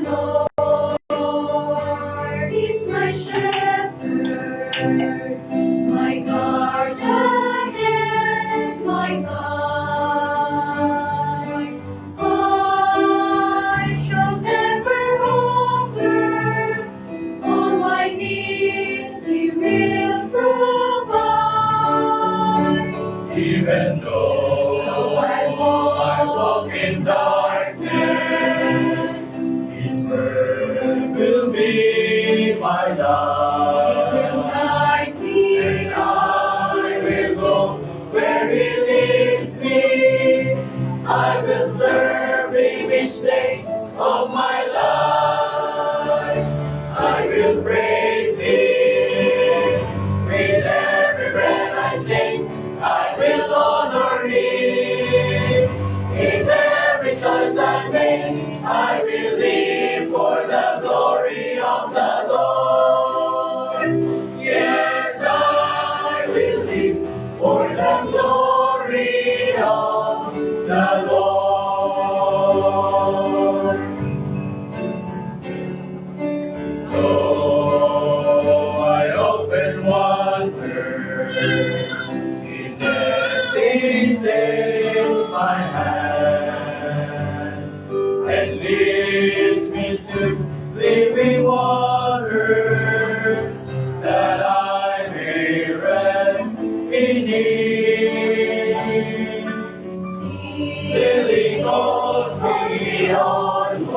Lord is my shepherd, my guardian and my guide. I shall never hunger, all my needs He will provide. Even though I walk in darkness, His word will be my He will light. guide me, And I will go where He leads me. I will serve Him each day of my life. I will praise Him with every breath I take. I will honor Him in every choice I make. I will live for the glory of the Lord. Yes, I will live for the glory of the Lord. Though I often wonder, He gently takes my hand and leads me to living waters, that I may rest beneath. Still He calls me onward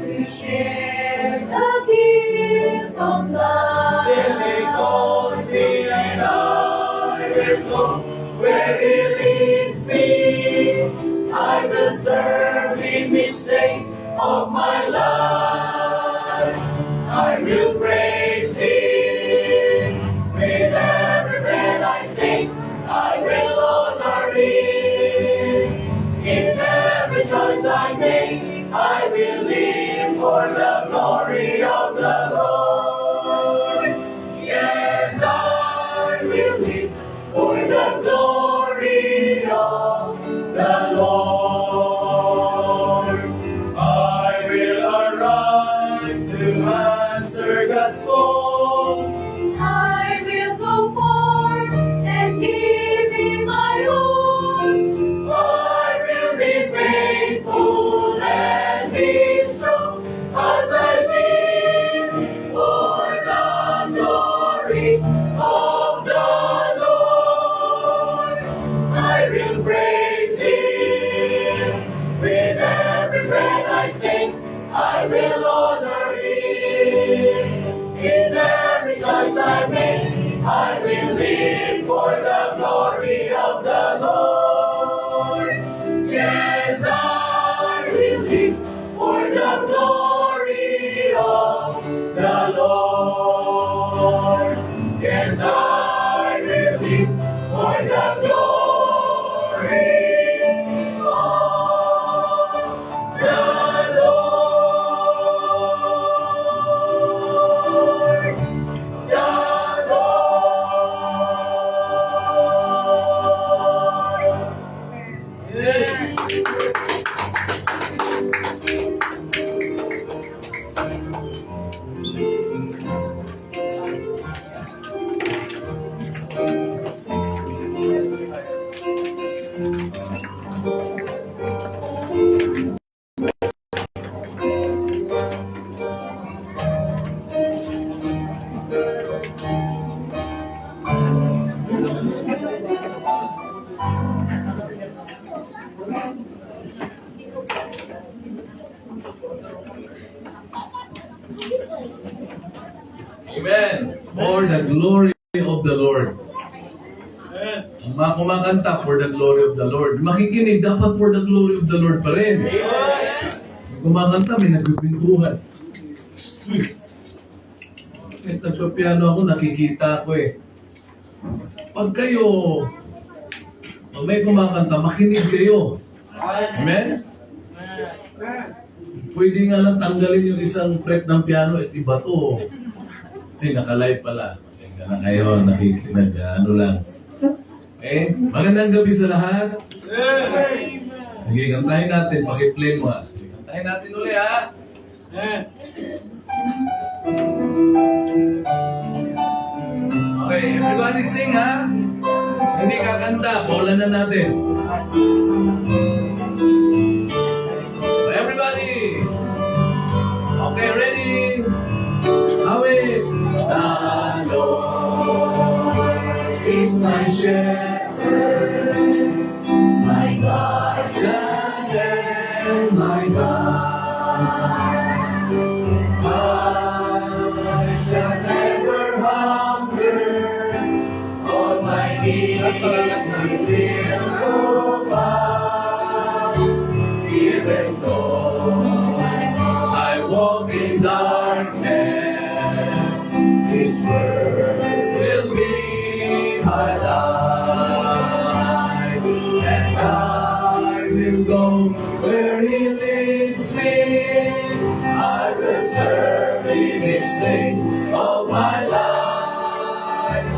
to share the gift of life. Still He calls me, and I will go where He leads me. I will serve Him each day of my life. I will praise Him with every breath I take. I will honor Him in every choice I make. I will live for the glory of the Lord. Yes, I will live for the glory of the Lord. I will arise to answer God's call. I will go forth and give Him my all. I will be faithful and be strong as I live for the glory of the Lord. I will praise Him with every breath I take. I will honor Him in every choice I make. I will live for the glory of the Lord. Yes, I will live for the glory of the Lord. Yes, I will live for the glory of the Lord. The Lord. Amen. For the glory of the Lord. Ang mga kumakanta, for the glory of the Lord. Makikinig, dapat for the glory of the Lord pa rin. Yung kumakanta, may nagpipintuhan. Ito sa piano ako, nakikita ko eh. Pag may kumakanta, makinig kayo. Amen? Pwede nga lang tanggalin yung isang fret ng piano at iba to. Ay, naka-live pala. Pasensya na kayo, nakikinig. Ano lang. Okay? Magandang gabi sa lahat. Sige, kantahin natin. Pakiplay mo. Sige, kantahin. Try natin uli, ha? Okay, everybody sing, ha? Hindi kakanta, paulan na natin. Everybody! Okay, ready? Away! The Lord is my shepherd, my guardian and my God. I shall never hunger, all my needs He will provide. Even though I walk in darkness, His word will be my light, and I will go where He leads me. I will serve Him each day of my life.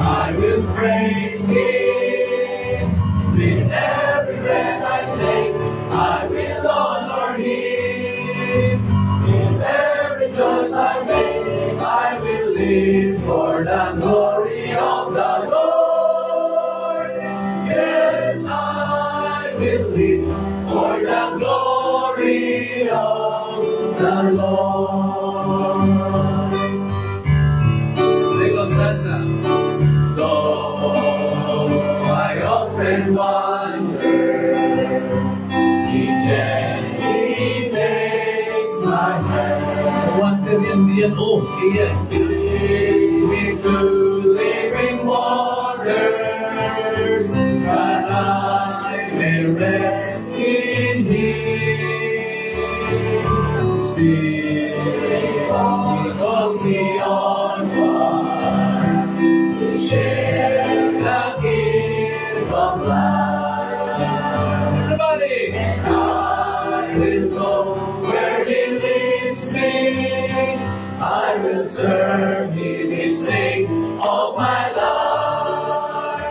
I will praise Him with every breath I take. I will honor Him in every choice I make. I will live for the glory of the Lord. Yes, I will live for the glory of the Lord. Second stanza. Though I often wonder, He gently takes my hand. Wonder yan, oh, iyan. Leads me to living waters, that I may rest in Him. Still, because He onward to share the gift of life. Everybody! And I will go where He leads me. I will serve Him each day of my life.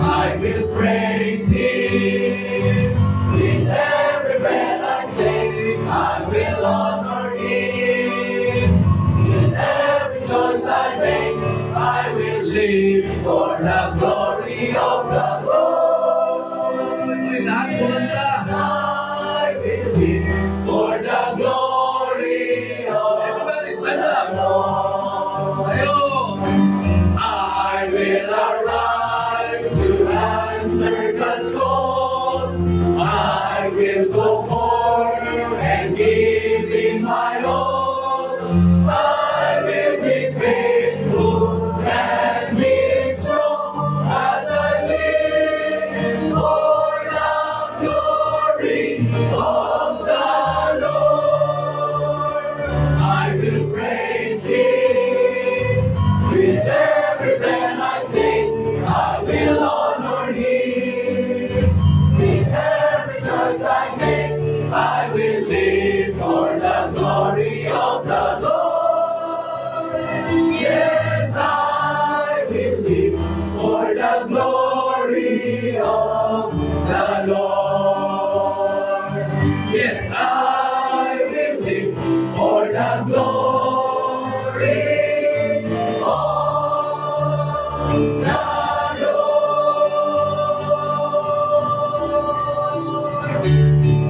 I will praise Him with every breath I take. I will honor Him in every choice I make. I will live for the glory of the Lord. I will live for the glory of everybody stand up. Ayo. I will arise to answer God's call. I will go forth and give Him my all. I will be faithful and be strong as I live for the glory of the Lord. I will praise Him with every breath I take. I will honor Him in every choice I make. I will live for the glory of the Lord. Yes, I will live for the glory of the Lord. Yes, I will live for the glory of the Lord.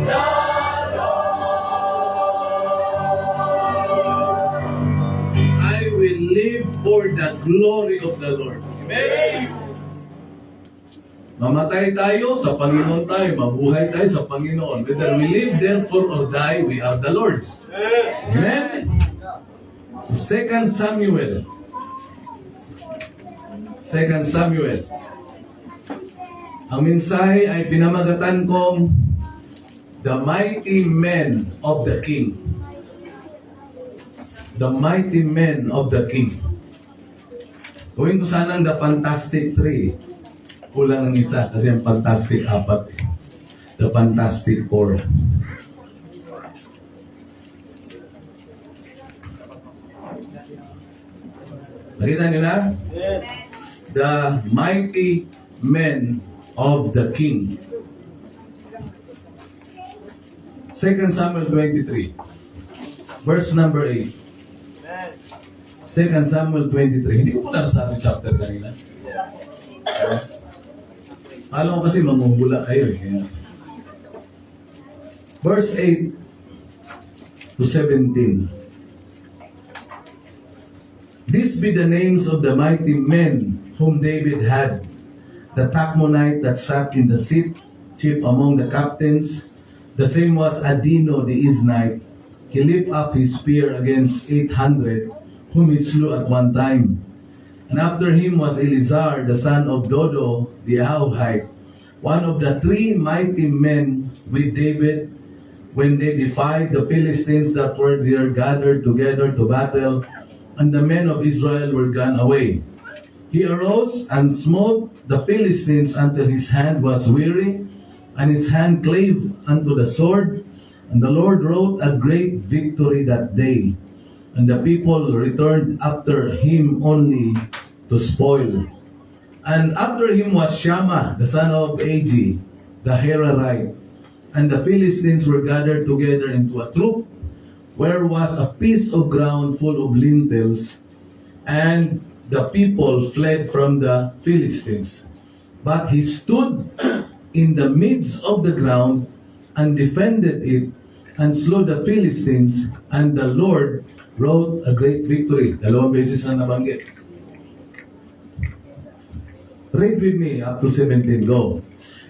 The Lord. I will live for the glory of the Lord. Amen. Mamatay tayo, sa Panginoon tayo. Mabuhay tayo sa Panginoon. Whether we live, therefore, or die, we are the Lord's. Amen? So, 2 Samuel. 2 Samuel. Ang mensahe ay pinamagatan kong The Mighty Men of the King. The Mighty Men of the King. Gawin ko sanang The Fantastic Three. Kulang ng isa kasi ang Fantastic apat. The Fantastic Four. Nakita niyo na? Yes. The Mighty Men of the King. 2 Samuel 23. Verse number 8. 2 Samuel 23. Hindi ko pala nasabi chapter kanina. Alam ko kasi mamumula kayo eh. Verse 8 to 17. These be the names of the mighty men whom David had. The Tachmonite that sat in the seat, chief among the captains. The same was Adino the Iznite. He lifted up his spear against 800, whom he slew at one time. And after him was Eleazar, the son of Dodo the Ahohite, one of the three mighty men with David, when they defied the Philistines that were there gathered together to battle, and the men of Israel were gone away. He arose and smote the Philistines until his hand was weary, and his hand clave unto the sword. And the Lord wrought a great victory that day. And the people returned after him only to spoil. And after him was Shammah, the son of Agi, the Herarite. And the Philistines were gathered together into a troop, where was a piece of ground full of lintels, and the people fled from the Philistines. But he stood in the midst of the ground and defended it, and slew the Philistines, and the Lord wrought a great victory. Dalawang beses na nabanggit. Read with me up to 17, go.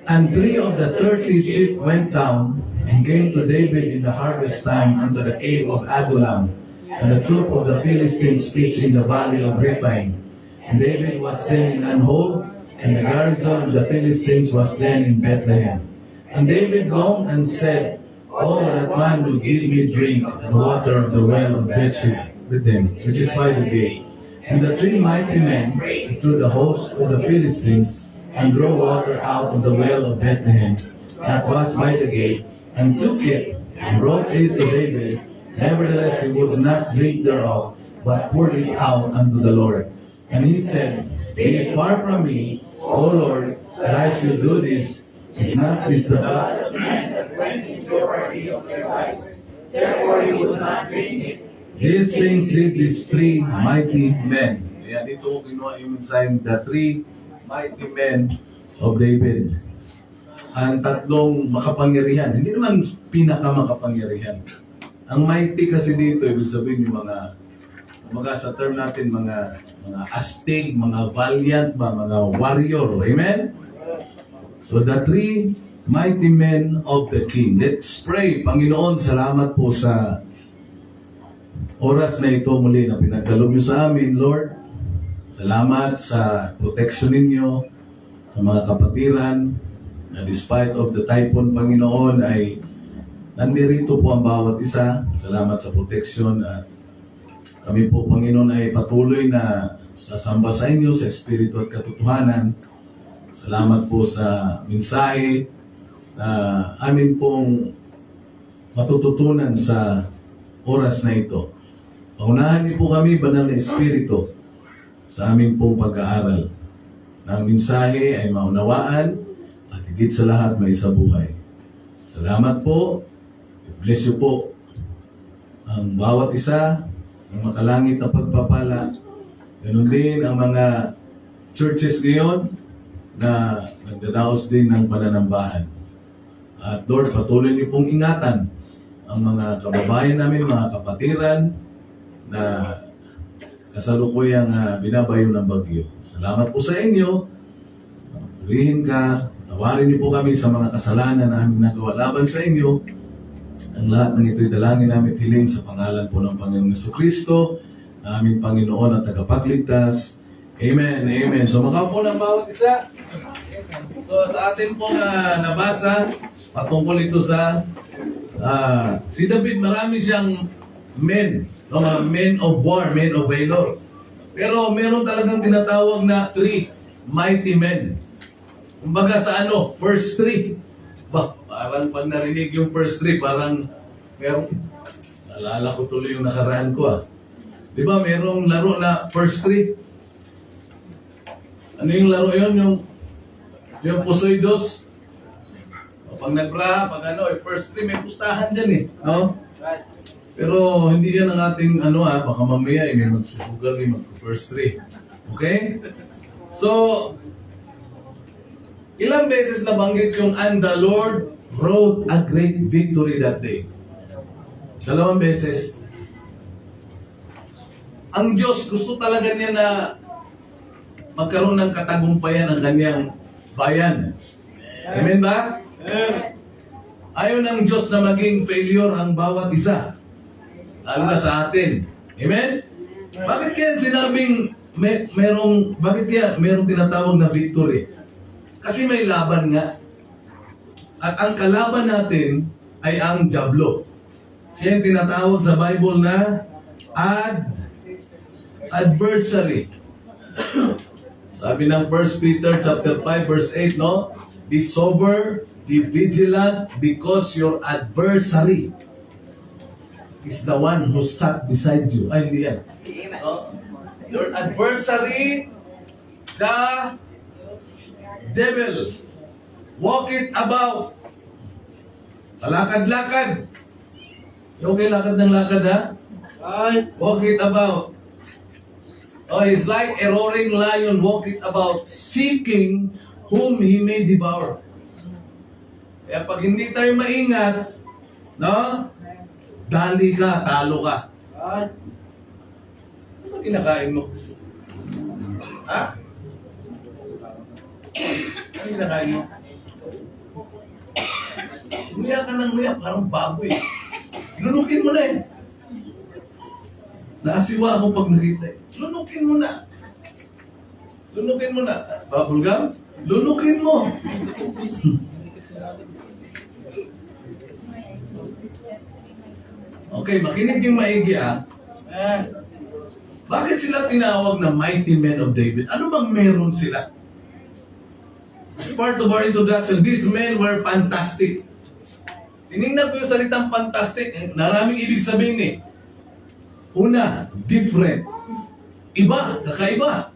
And 3 of the 30 chief went down and came to David in the harvest time unto the cave of Adullam, and the troop of the Philistines pitched in the valley of Rephaim. And David was then in Anhol, and the garrison of the Philistines was then in Bethlehem. And David longed and said, "Oh, that man would give me drink the water of the well of Bethshean with him, which is by the gate." And the 3 mighty men through the host of the Philistines, and drew water out of the well of Bethlehem, that was by the gate, and took it, and brought it to David. Nevertheless he would not drink thereof, but poured it out unto the Lord. And he said, "Be it far from me, O Lord, that I should do this. Is not this the blood of man that went into the party of their lives? Therefore he would not drink it." These things did these 3 mighty men. Kaya dito ko kinuha yung mensaheng the 3 mighty men of David. Ang tatlong makapangyarihan. Hindi naman pinakamakapangyarihan. Ang mighty kasi dito, ibig sabihin yung mga sa term natin, mga astig, mga valiant, mga warrior. Amen? So the 3 mighty men of the King. Let's pray. Panginoon, salamat po sa oras na ito muli na pinagkaloob niyo sa amin, Lord. Salamat sa protection ninyo, sa mga kapatiran, na despite of the typhoon, Panginoon, ay nandirito po ang bawat isa. Salamat sa protection at kami po, Panginoon, ay patuloy na sasamba sa inyo sa Espiritu at katotohanan. Salamat po sa mensahe na amin pong matututunan sa oras na ito. Paunahan niyo po kami, Banal na Espiritu, sa aming pong pag-aaral. Na ang mensahe ay maunawaan at higit sa lahat may sabuhay. Salamat po. Bless you po ang bawat isa, ang makalangit na pagpapala. Ganun din ang mga churches ngayon na nagdadaos din ng pananambahan. At Lord, patuloy niyo pong ingatan ang mga kababayan namin, mga kapatiran na kasalukuyang binabayo ng bagyo. Salamat po sa inyo. Purihin ka, tawarin niyo po kami sa mga kasalanan na aming nagawa laban sa inyo. Ang lahat ng ito'y dalangin namin at hiling sa pangalan po ng Panginoong Jesucristo, na aming Panginoon at tagapagligtas. Amen, amen. So makaupo ng bawat isa. So sa atin pong nabasa, patungkol ito sa si David, marami siyang men, no, mga men of war, men of valor. Pero meron talagang tinatawag na 3 mighty men. Kumbaga sa first 3. Parang pag narinig yung first 3, parang merong, naalala ko tuloy yung nakaraan ko Di ba merong laro na first 3? Ano yung laro yun? Yung Pusoy Dos? Pag nagbra, pag ano, first 3 may pustahan dyan eh. No? Pero hindi yan ang ating baka mamaya may magsusugal may mag-first 3. Okay? So, ilang beses nabanggit yung and the Lord wrote a great victory that day. 2 beses. Ang Diyos gusto talaga niya na magkaroon ng katagumpayan ang kanyang bayan. Amen ba? Ayaw ng Diyos na maging failure ang bawat isa. Lalo na sa atin. Amen? Bakit kaya sinabing bakit kaya merong tinatawag na victory? Kasi may laban nga. At ang kalaban natin ay ang diablo. Siya yung tinatawag sa Bible na adversary. Sabi ng 1 Peter chapter 5 verse 8, no? Be sober, be vigilant, because your adversary is the one who sat beside you. Ay, hindi yan. Your adversary, the devil, walk it about. Lakad-lakad. Okay, lakad ng lakad, ha? Walk it about. Oh, he's like a roaring lion walking about, seeking whom he may devour. Kaya pag hindi tayo maingat, no? Dali ka, talo ka. Ano kinakain mo? Ha? Ano kinakain mo? Umiyak ka ng umiyak, parang baboy. Lunukin mo na eh. Naasiwa ako pag nakita eh. Lunukin mo na. Lunukin mo na. Bubble gum? Lunukin mo. Okay, makinig yung maigi Bakit sila tinawag na mighty men of David? Ano bang meron sila? As part of our introduction, these men were fantastic. Tinignan ko yung salitang fantastic. Maraming ibig sabihin eh. Una, different. Iba, kakaiba.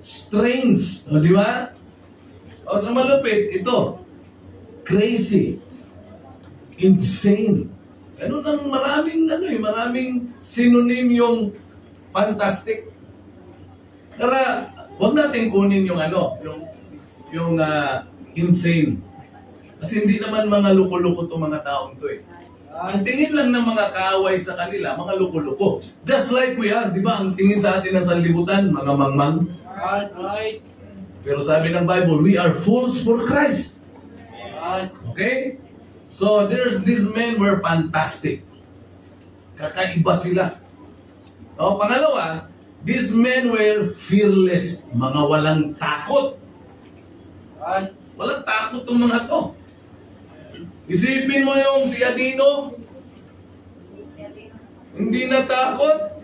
Strange. O, di ba? O, sa malupit, ito. Crazy. Insane. Ano nang maraming synonym yung fantastic. Kaya, huwag natin kunin yung insane. Kasi hindi naman mga luko-luko itong mga taong to eh. Ang tingin lang ng mga kaaway sa kanila, mga luko-luko. Just like we are, di ba? Ang tingin sa atin ng sanlibutan, mga mangmang. Right. Pero sabi ng Bible, we are fools for Christ. Okay? So, these men were fantastic. Kakaiba sila. O, pangalawa, these men were fearless. Mga walang takot. Walang takot itong mga to. Isipin mo yung si Adino. Hindi natakot.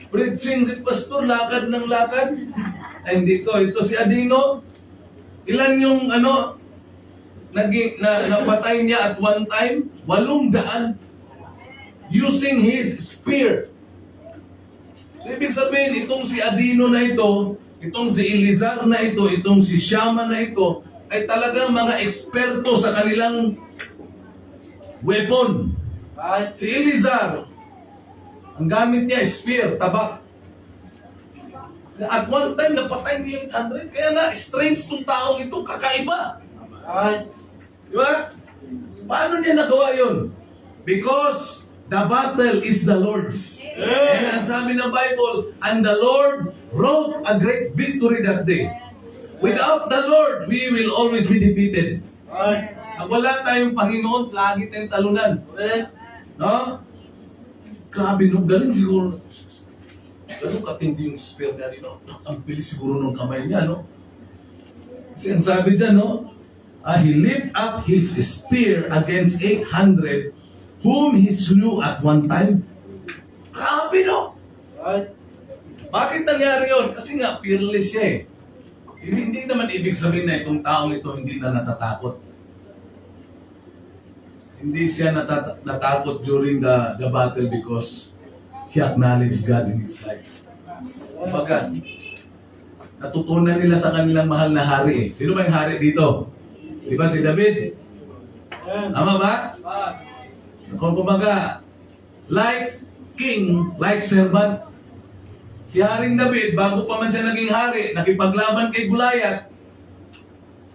Preaching si pastor, lakad ng lakad. Ay, hindi to. Ito si Adino. Ilan yung napatay niya at one time? 800. Using his spear. So, ibig sabihin, itong si Adino na ito, itong si Elizar na ito, itong si Shama na ito, ay talagang mga eksperto sa kanilang weapon. Si Elizar, ang gamit niya, spear, tabak. At one time, napatay niya 800. Kaya nga, strange itong taong ito, kakaiba. Di ba? Paano niya nagawa yun? Because the battle is the Lord's. And ang sabi ng Bible, and the Lord wrote a great victory that day. Without the Lord, we will always be defeated. Pag wala tayong Panginoon, lagi tayong talunan. No? Grabe, no? Galing siguro. Ganun katindi yung spear niya rin, no? Ang bilis siguro ng kamay niya, no? Kasi ang sabi dyan, no? He lift up his spear against 800 whom he slew at one time. Grabe, no? Bakit nangyari yun? Kasi nga, fearless siya eh. Hindi naman ibig sabihin na itong taong ito hindi na natatakot. Hindi siya natakot during the battle because he acknowledged God in his life. Kumbaga, natutunan nila sa kanilang mahal na hari eh. Sino ba yung hari dito? Di ba si David? Tama ba? Kung kumbaga, like king, like servant. Si Haring David, bago pa man siya naging hari, nakipaglaban kay Goliath.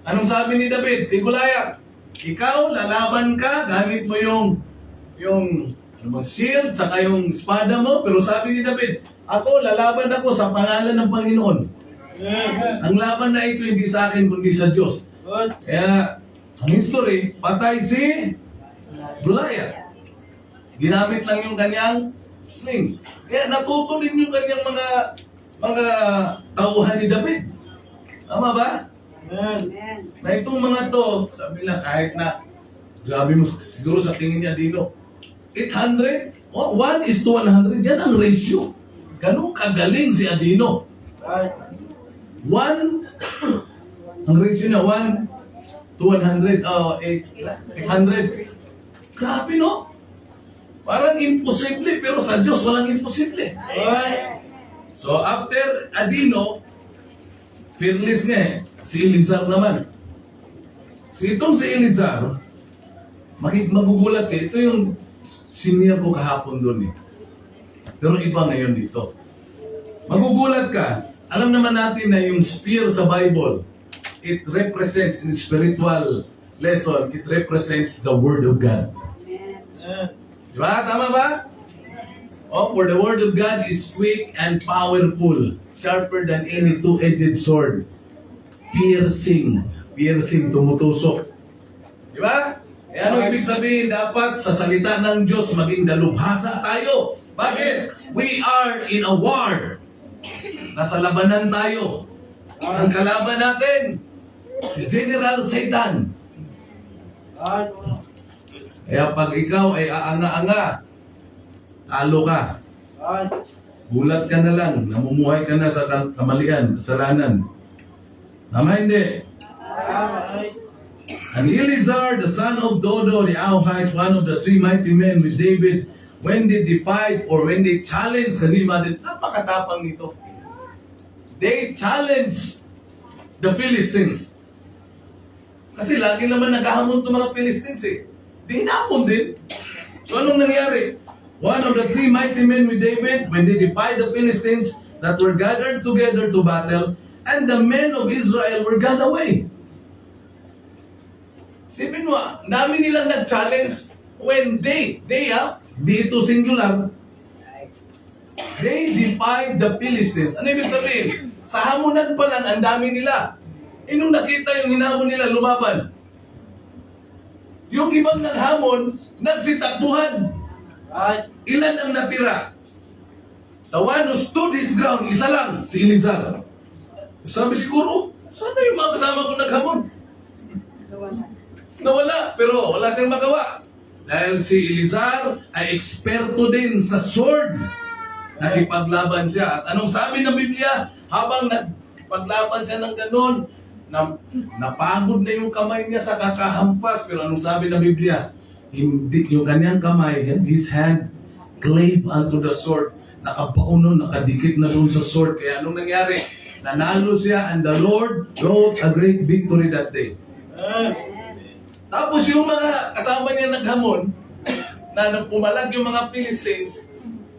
Anong sabi ni David kay Goliath? Ikaw, lalaban ka, gamit mo yung shield, saka yung espada mo, pero sabi ni David, ako, lalaban ako sa pangalan ng Panginoon. Ang laban na ito hindi sa akin, kundi sa Diyos. Kaya, ang history, patay si Goliath. Ginamit lang yung kanyang sling. Kaya natuto din yung kanyang mga tauhan ni David. Tama ba? Na itong mga to, sabi nila kahit na, grabe mo, siguro sa tingin niya dito, 800? 1:100, yan ang ratio. Ganun kagaling si Adino. 1, ang ratio niya, 1:100, 800. Grabe, no? Parang imposible, pero sa Diyos walang imposible. So after Adino, fearless nga eh, si Elizar naman. So itong si Elizar, magugulat eh, ito yung senior ko kahapon doon eh. Pero iba ngayon dito. Magugulat ka, alam naman natin na yung spear sa Bible, it represents in spiritual lesson, it represents the Word of God. Diba? Tama ba? Oh, for the Word of God is quick and powerful, sharper than any two-edged sword, piercing, tumutusok. Diba? Eh ano ibig sabihin? Dapat sa salita ng Diyos maging dalubhasa tayo. Bakit? We are in a war. Nasa labanan tayo. Ang kalaban natin, si General Satan. Kaya pag ikaw ay aanga-anga, talo ka. Gulat ka na lang, namumuhay ka na sa kamalian, kasalanan. Tama hindi? And Eleazar, the son of Dodo, the Ahite, one of the three mighty men with David, when they defied or when they challenged the Philistines, napakatapang nito. They challenged the Philistines. Kasi lagi naman naghahamon itong mga Philistines eh. Di hinapon din. So anong nangyari? One of the three mighty men with David, when they defied the Philistines that were gathered together to battle, and the men of Israel were gone away. Sipin mo, dami nilang nag-challenge when dito singular, they defied the Philistines. Ano ibig sabihin? Sa hamunan pa lang, ang dami nila. Nung nakita yung hinamon nila, lumaban. Yung ibang naghamon, nagsitakbuhan. Ilan ang natira? The one who stood his ground, isa lang, si Eleazar. Sabi siguro, sana yung mga kasama ko naghamon? Nawala, pero wala siyang magawa. Dahil si Eleazar ay eksperto din sa sword. Nakipaglaban siya. At anong sabi ng Biblia? Habang nagpaglaban siya ng ganun, napagod na yung kamay niya sa kakahampas. Pero anong sabi ng Biblia? Hindi, yung kanyang kamay, his hand clave unto the sword. Nakapauno, nakadikit na doon sa sword. Kaya anong nangyari? Nanalo siya and the Lord wrote a great victory that day. Tapos yung mga kasama niya naghamon, na pumalag yung mga Philistines,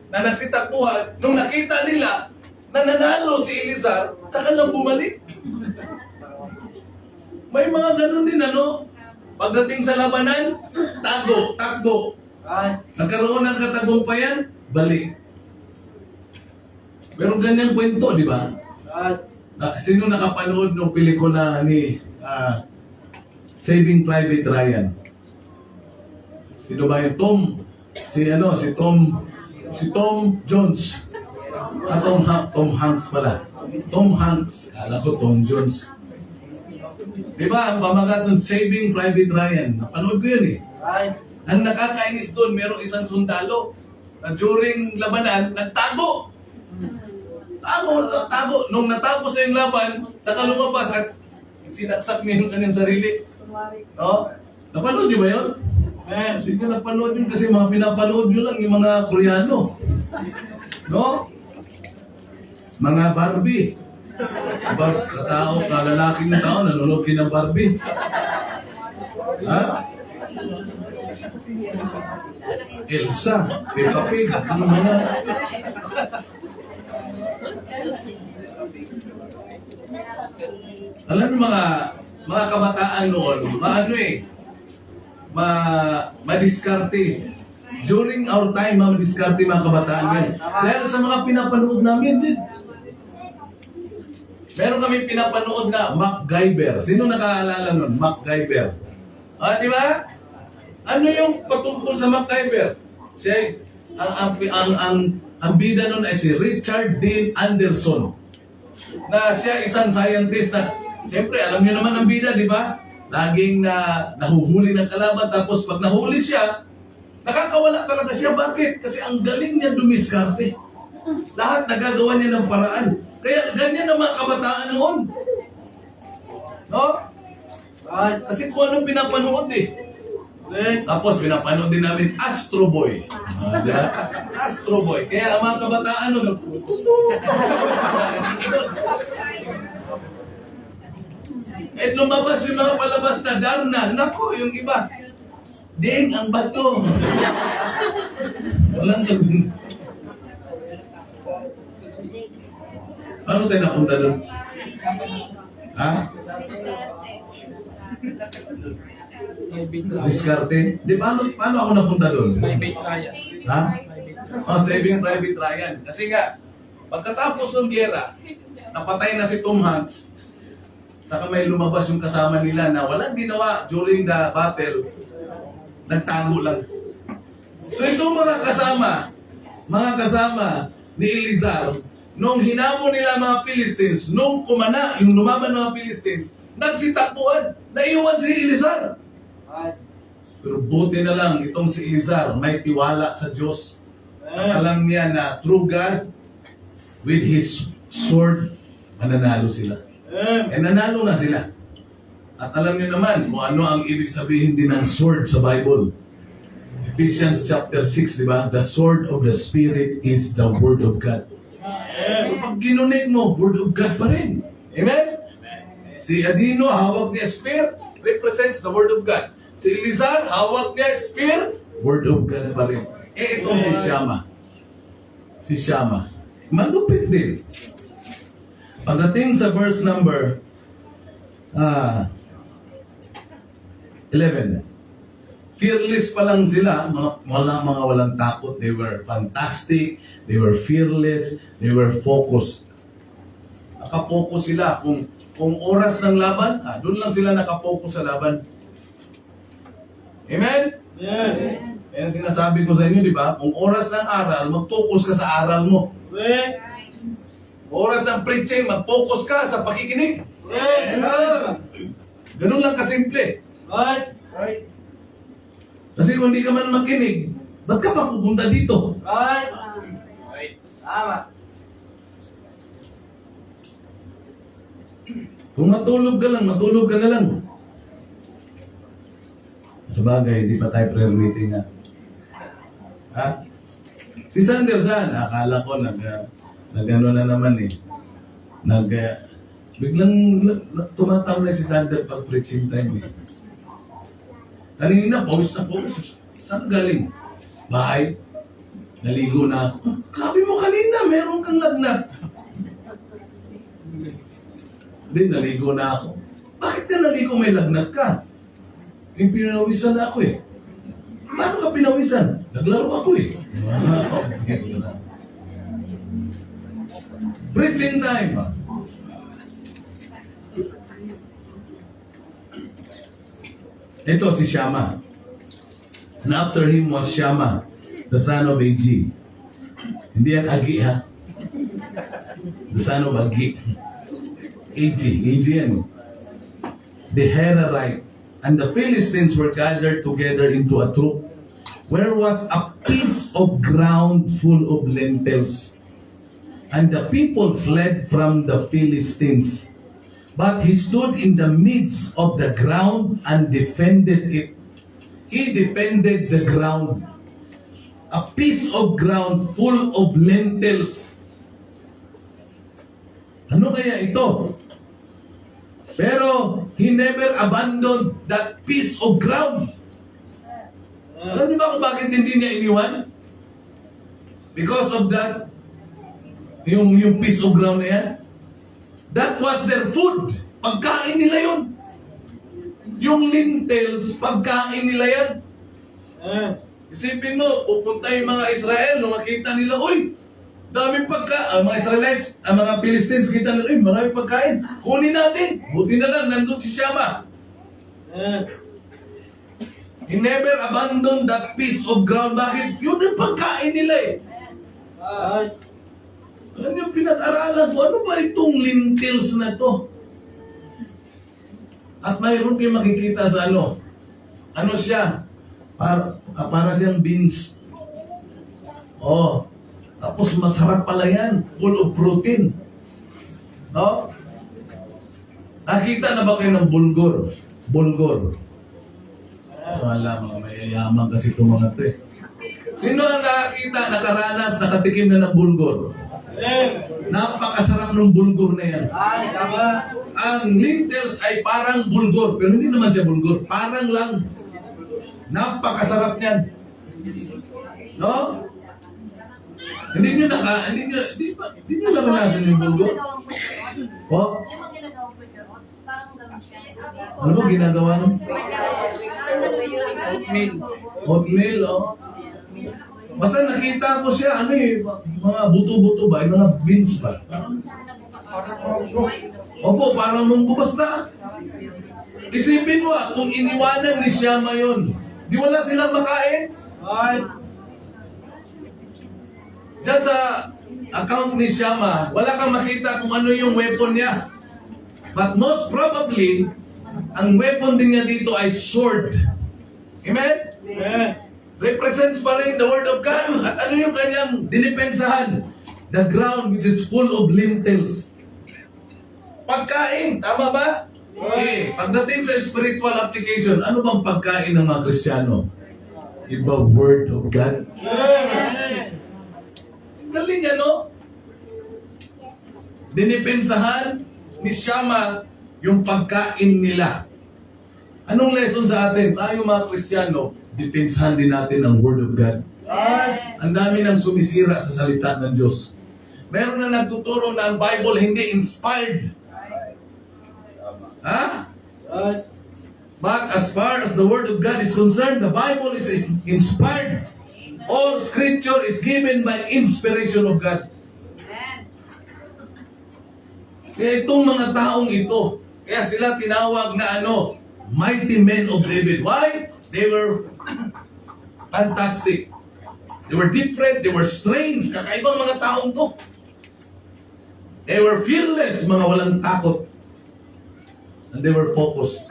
na nagsitakbuhan, nung nakita nila na nanalo si Eleazar, saka lang bumalik. May mga ganun din, ano? Pagdating sa labanan, takbo. Nagkaroon ng katagumpayan, balik. Pero ganyang kwento, di ba? Sino nakapanood ng pelikula ni Saving Private Ryan? Sino ba yung Tom? Si Tom Jones. Tom Hanks pala. Tom Hanks. Alam ko Tom Jones. Diba, ang pamagat ng Saving Private Ryan. Napanood ko yun eh. Ang nakakainis doon, merong isang sundalo na during labanan, nagtago. Tago. Nung natapos na yung laban, saka lumabas at sinaksak niya yung kanyang sarili. No? Napanood niyo ba yun? Hindi ko napanood yun kasi mga pinapanood nyo lang yung mga Koreano. No? Mga Barbie. Katao, kalalaking na tao, nanonood kayo ng Barbie. Ha? Elsa, Peppa Pig, ano mga... Alam mo mga kabataan noon, madiskarte. During our time, madiskarte mga kabataan yan. Dahil sa mga pinapanood namin din. Meron kami pinapanood na MacGyver. Sino nakaalala nun? MacGyver. Di ba? Ano yung patungkol sa MacGyver? Siya, ang bida nun ay si Richard Dean Anderson. Na siya isang scientist na, siyempre, alam niyo naman ang bida, di ba? Laging nahuhuli ng kalaban, tapos pag nahuli siya, nakakawala talaga siya. Bakit? Kasi ang galing niya dumiskarte. Lahat nagagawa niya ng paraan. Kaya ganyan ang mga kabataan noon. No? Kasi kung anong pinapanood eh. Tapos pinapanood din namin Astro Boy. Astro Boy. Kaya ang mga kabataan noon, eh lumabas yung mga palabas na Darna. Nako, yung iba. Ding, ang bato. Walang gawin. Paano tayo napunta doon? Ha? Diskarte? Di, paano ako napunta doon? Private Ryan. Ha? Saving Private Ryan. Kasi nga, pagkatapos ng giyera, napatay na si Tom Hanks, saka may lumabas yung kasama nila na walang ginawa during the battle, nagtago lang. So itong mga kasama ni Elizar, nung hinamo nila mga Philistines, nung kumana, yung lumaban mga Philistines, nagsitakbuhan, naiwan si Elizar. Pero buti na lang, itong si Elizar, may tiwala sa Diyos. At alam niya na through God, with His sword, mananalo sila. Eh nanalo na sila. At alam niyo naman kung ano ang ibig sabihin din ng sword sa Bible. Ephesians chapter 6, di ba? The sword of the Spirit is the Word of God. So pag ginunik mo, Word of God pa rin. Amen? Si Adino, hawak niya spear, represents the Word of God. Si Elizar, hawak niya spear, Word of God pa rin. Eh, itong si Shama. Si Shama. Malupit din. Pagdating sa verse number 11. Fearless pa lang sila, mga walang takot. They were fantastic, they were fearless, they were focused. Nakapokus sila. Kung oras ng laban, doon lang sila nakapokus sa laban. Amen? Yeah. Yan sinasabi ko sa inyo, di ba? Kung oras ng aral, mag-focus ka sa aral mo. Oras ng preaching, mag-focus ka sa pakikinig. Ganun lang kasimple. Right. Kasi kung hindi ka man makinig, ba't ka pa pupunta dito? Right. Tama. Kung matulog ka na lang. Sa bagay, hindi pa tayo prayer meeting na. Ha? Si Sandersan, akala ko nag-ano na naman eh. Biglang tumataw na si Sander pag preaching time eh. Kanina, pawis na pawis. Saan galing? Bahay. Naligo na ako. Sabi mo kanina, meron kang lagnat. Hindi, naligo na ako. Bakit ka naligo may lagnat ka? Yung pinawisan ako eh. Paano ka pinawisan? Naglaro ako eh. Preaching time. Ito si Shama. And after him was Shama, the son of Agi. Hindi yan Agi ha. The son of Agi. Agi yan. The Herarite. And the Philistines were gathered together into a troop, where was a piece of ground full of lentils. And the people fled from the Philistines. But he stood in the midst of the ground and defended it. He defended the ground. A piece of ground full of lentils. Ano kaya ito? Pero He never abandoned that piece of ground. Alam niyo ba kung bakit hindi niya iniwan? Because of that, yung piece of ground na yan. That was their food. Pagkain nila yun. Yung lentils, pagkain nila yan. Isipin mo, pupunta yung mga Israel, nung makita nila, uy, daming pagkain. Mga Israelites, ang mga Philistines, kita nila, uy, maraming pagkain. Kunin natin. Buti na lang, nandun si Shammah. He never abandoned that piece of ground. Bakit? Yun yung pagkain nila eh. Alam niyo, pinag-aralan ko, ano ba itong lentils na to? At mayroon kayo makikita sa ano. Ano siya? Para siyang beans. Oh. Tapos masarap pala yan. Full of protein. No? Nakita na ba kayo ng bulgur? Bulgur. Wala, mga mayayaman kasi itong mga ito eh. Sino ang nakakita, nakaranas, nakatikim na ng bulgur? Napakasarap ng bulgur na yan. Ang lentils ay parang bulgur, pero hindi naman siya bulgur. Parang lang. Napakasarap niyan. No? Hindi nyo naranasan yung bulgur? Oh? Ano ba ginagawa nun? Oatmeal, oh. Basta nakita ko siya, ano eh, mga buto-buto ba, yung mga beans ba? Opo, parang munggo. Basta, isipin mo kung iniwanan ni Shammah yun, di wala silang makain? Diyan sa account ni Shammah, wala kang makita kung ano yung weapon niya. But most probably, ang weapon din niya dito ay sword. Amen? Represents pa rin the word of God. At ano yung kanyang dinipensahan? The ground which is full of lentils. Pagkain, tama ba? Okay. Pagdating sa spiritual application, ano bang pagkain ng mga Kristiyano? Iba word of God. Galing ano? Dinipensahan ni Shammah yung pagkain nila. Anong lesson sa atin? Tayo mga Kristiyano, depensahan din natin ang Word of God. Ang dami nang sumisira sa salita ng Diyos. Meron na nagtuturo na ang Bible hindi inspired. Ha? But as far as the Word of God is concerned, the Bible is inspired. All Scripture is given by inspiration of God. Kaya itong mga taong ito, kaya sila tinawag na ano, mighty men of David. Why? They were fantastic. They were different, they were strange, kakaibang mga taong to. They were fearless, mga walang takot. And they were focused.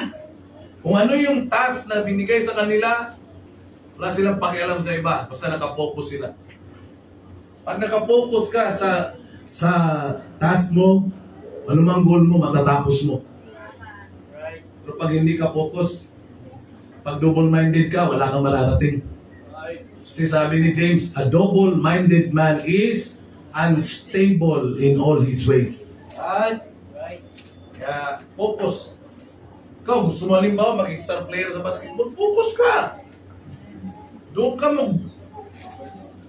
Kung ano yung task na binigay sa kanila, wala silang pakialam sa iba, basta nakafocus sila. Pag nakafocus ka sa task mo, anumang goal mo, matatapos mo. Pero pag hindi ka focus, pag double-minded ka, wala kang mararating. Kasi sabi ni James, a double-minded man is unstable in all his ways. Kaya, focus. Ikaw, gusto mo halimbawa maging star player sa basketball, focus ka! Doon ka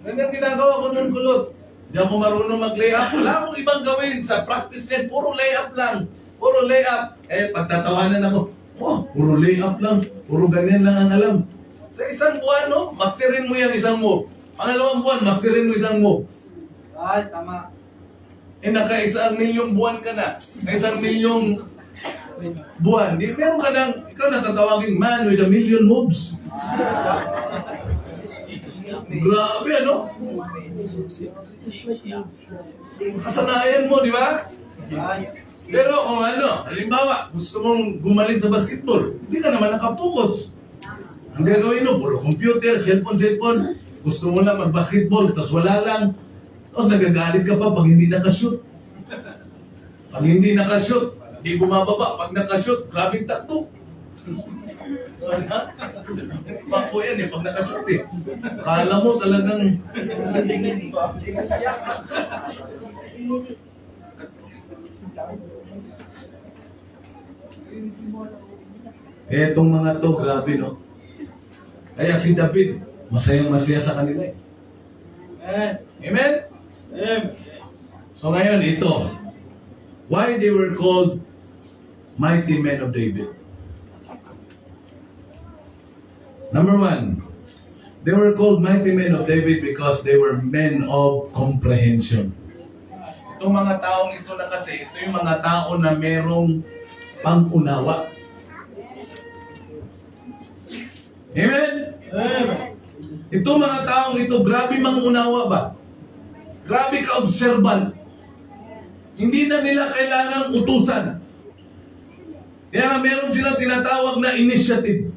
ganyan ginagawa ko nun, kulot. Hindi ako marunong mag-layup. Wala akong ibang gawin sa practice net. Puro layup lang. Puro layup. Pagtatawanan ako, puro layup lang. Puro ganyan lang ang alam. Sa isang buwan, no? Masterin mo yung isang move. Pangalawang buwan, masterin mo isang move. Tama. Naka-1 milyong buwan ka na. 1 milyong buwan. Di meron ka ng, ikaw natatawagin man with 1 million moves. Grabe, ano? Kasanayan mo, di ba? Pero kung ano, halimbawa, gusto mong gumaling sa basketball, hindi ka naman nakapokus. Ang gagawin mo, puro computer, cellphone. Gusto mo lang mag-basketball, tapos wala lang. Tapos nagagalit ka pa pag hindi nakashoot. Pag hindi nakashoot, hindi bumababa. Pag nakashoot, grabing takto. Pako yan pag nakashoot eh. Kala mo talagang... Etong mga to, grabe, no? Kaya si David, masayang-masaya sa kanila eh. Amen? So ngayon, ito. Why they were called mighty men of David? Number one, they were called mighty men of David because they were men of comprehension. Itong mga taong ito na kasi, ito yung mga tao na merong pang-unawa. Amen? Itong mga taong ito, grabe mang-unawa ba? Grabe ka-observant. Hindi na nila kailangang utusan. Kaya meron silang tinatawag na initiative.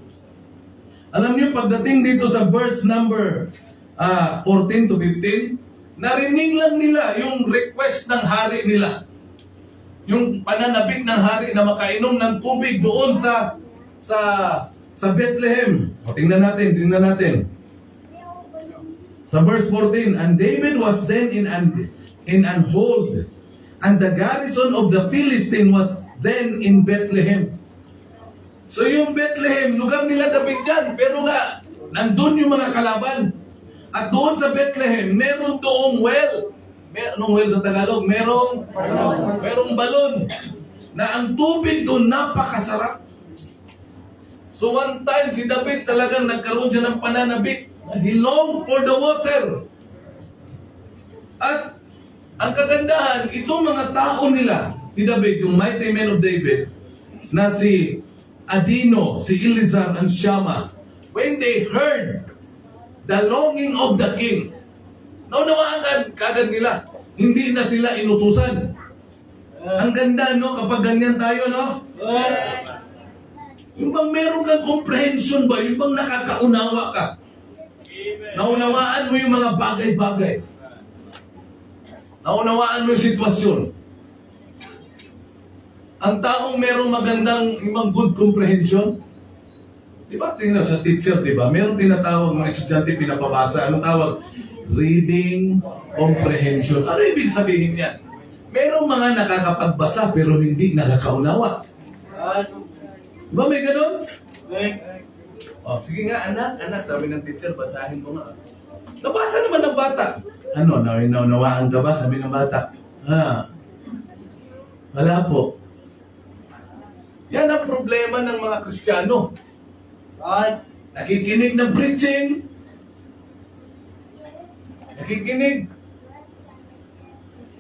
Alam niyo, pagdating dito sa verse number 14 to 15, narinig lang nila yung request ng hari nila. Yung pananabik ng hari na makainom ng tubig doon sa Bethlehem. O, tingnan natin. Sa verse 14, and David was then in an hold, and the garrison of the Philistine was then in Bethlehem. So yung Bethlehem, lugar nila David dyan, pero nga, nandun yung mga kalaban. At doon sa Bethlehem, meron doong well. Anong well sa Tagalog? Merong balon. Na ang tubig doon napakasarap. So one time, si David talagang nagkaroon siya ng pananabik. He longed for the water. At ang kagandahan, itong mga tao nila, si David, yung mighty men of David, na si Adino, si Elizar, and Shammah, when they heard the longing of the king, naunawaan kagad nila, hindi na sila inutusan. Ang ganda, no? Kapag ganyan tayo, no? Yung bang meron kang comprehension ba? Yung bang nakakaunawa ka? Naunawaan mo yung mga bagay-bagay. Naunawaan mo yung sitwasyon. Ang taong merong magandang, ibang good comprehension, di ba, tingnan sa teacher, di ba, merong tinatawag mga estudyante pinapabasa, anong tawag? Reading comprehension. Ano ibig sabihin yan? Merong mga nakakapagbasa pero hindi nakakaunawa. Di ba may ganun? Oh, sige nga, anak, sabi ng teacher, basahin mo nga. Nabasa naman ng bata. Ano, naunawaan ka ba? Sabi ng bata. Wala po. Yan ang problema ng mga Kristiyano. Nakikinig ng preaching. Nakikinig.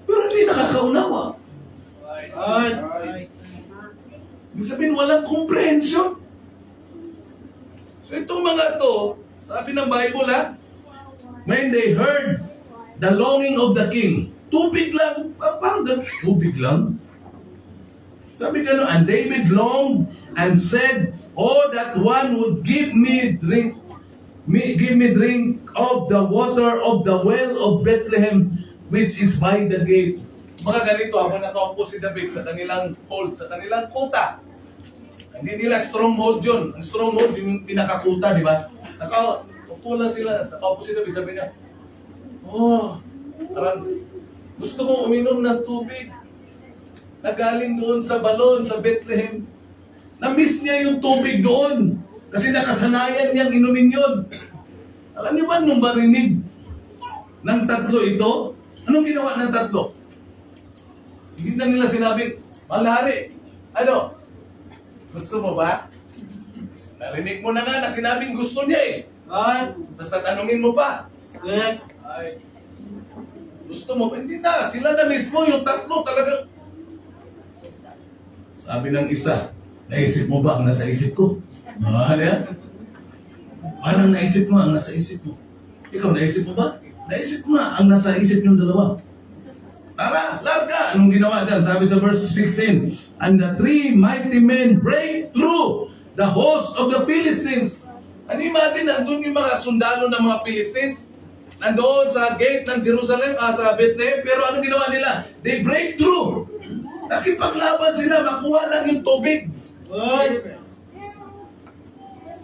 Pero hindi nakakaunawa. Ibig sabihin, walang comprehension. So itong mga to, sabi ng Bible when they heard the longing of the king, tubig lang, parang tubig lang. Sabi ka no, and David longed and said, oh, that one would give me drink of the water of the well of Bethlehem, which is by the gate. Mga ganito, ako nakaupo si David sa kanilang hold, sa kanilang kuta. Hindi nila stronghold yun. Ang stronghold yung pinakakuta, di ba? Nakaupo lang sila, nakaupo si David, sabi niya, oh, parang gusto kong uminom ng tubig. Nagaling doon sa balon, sa Bethlehem. Na-miss niya yung tubig doon. Kasi nakasanayan niyang inumin yun. Alam niyo ba nung marinig ng tatlo ito? Anong ginawa ng tatlo? Hindi na nila sinabi, Malari, ano? Gusto mo ba? Narinig mo na nga na sinabing gusto niya eh. Basta tanungin mo pa. Gusto mo ba? Hindi na. Sila na mismo, yung tatlo talagang sabi ng isa, naisip mo ba ang nasa isip ko? Ano yan? Parang naisip mo ang nasa isip mo. Ikaw, naisip mo ba? Naisip mo nga ang nasa isip niyong dalawa. Tara, larga! Anong ginawa dyan? Sabi sa verse 16, and the three mighty men break through the host of the Philistines. And imagine, nandun yung mga sundalo ng mga Philistines. Nandoon sa gate ng Jerusalem, sa Bethlehem. Pero anong ginawa nila? They break through. Nakipaglaban sila, makuha lang yung tubig.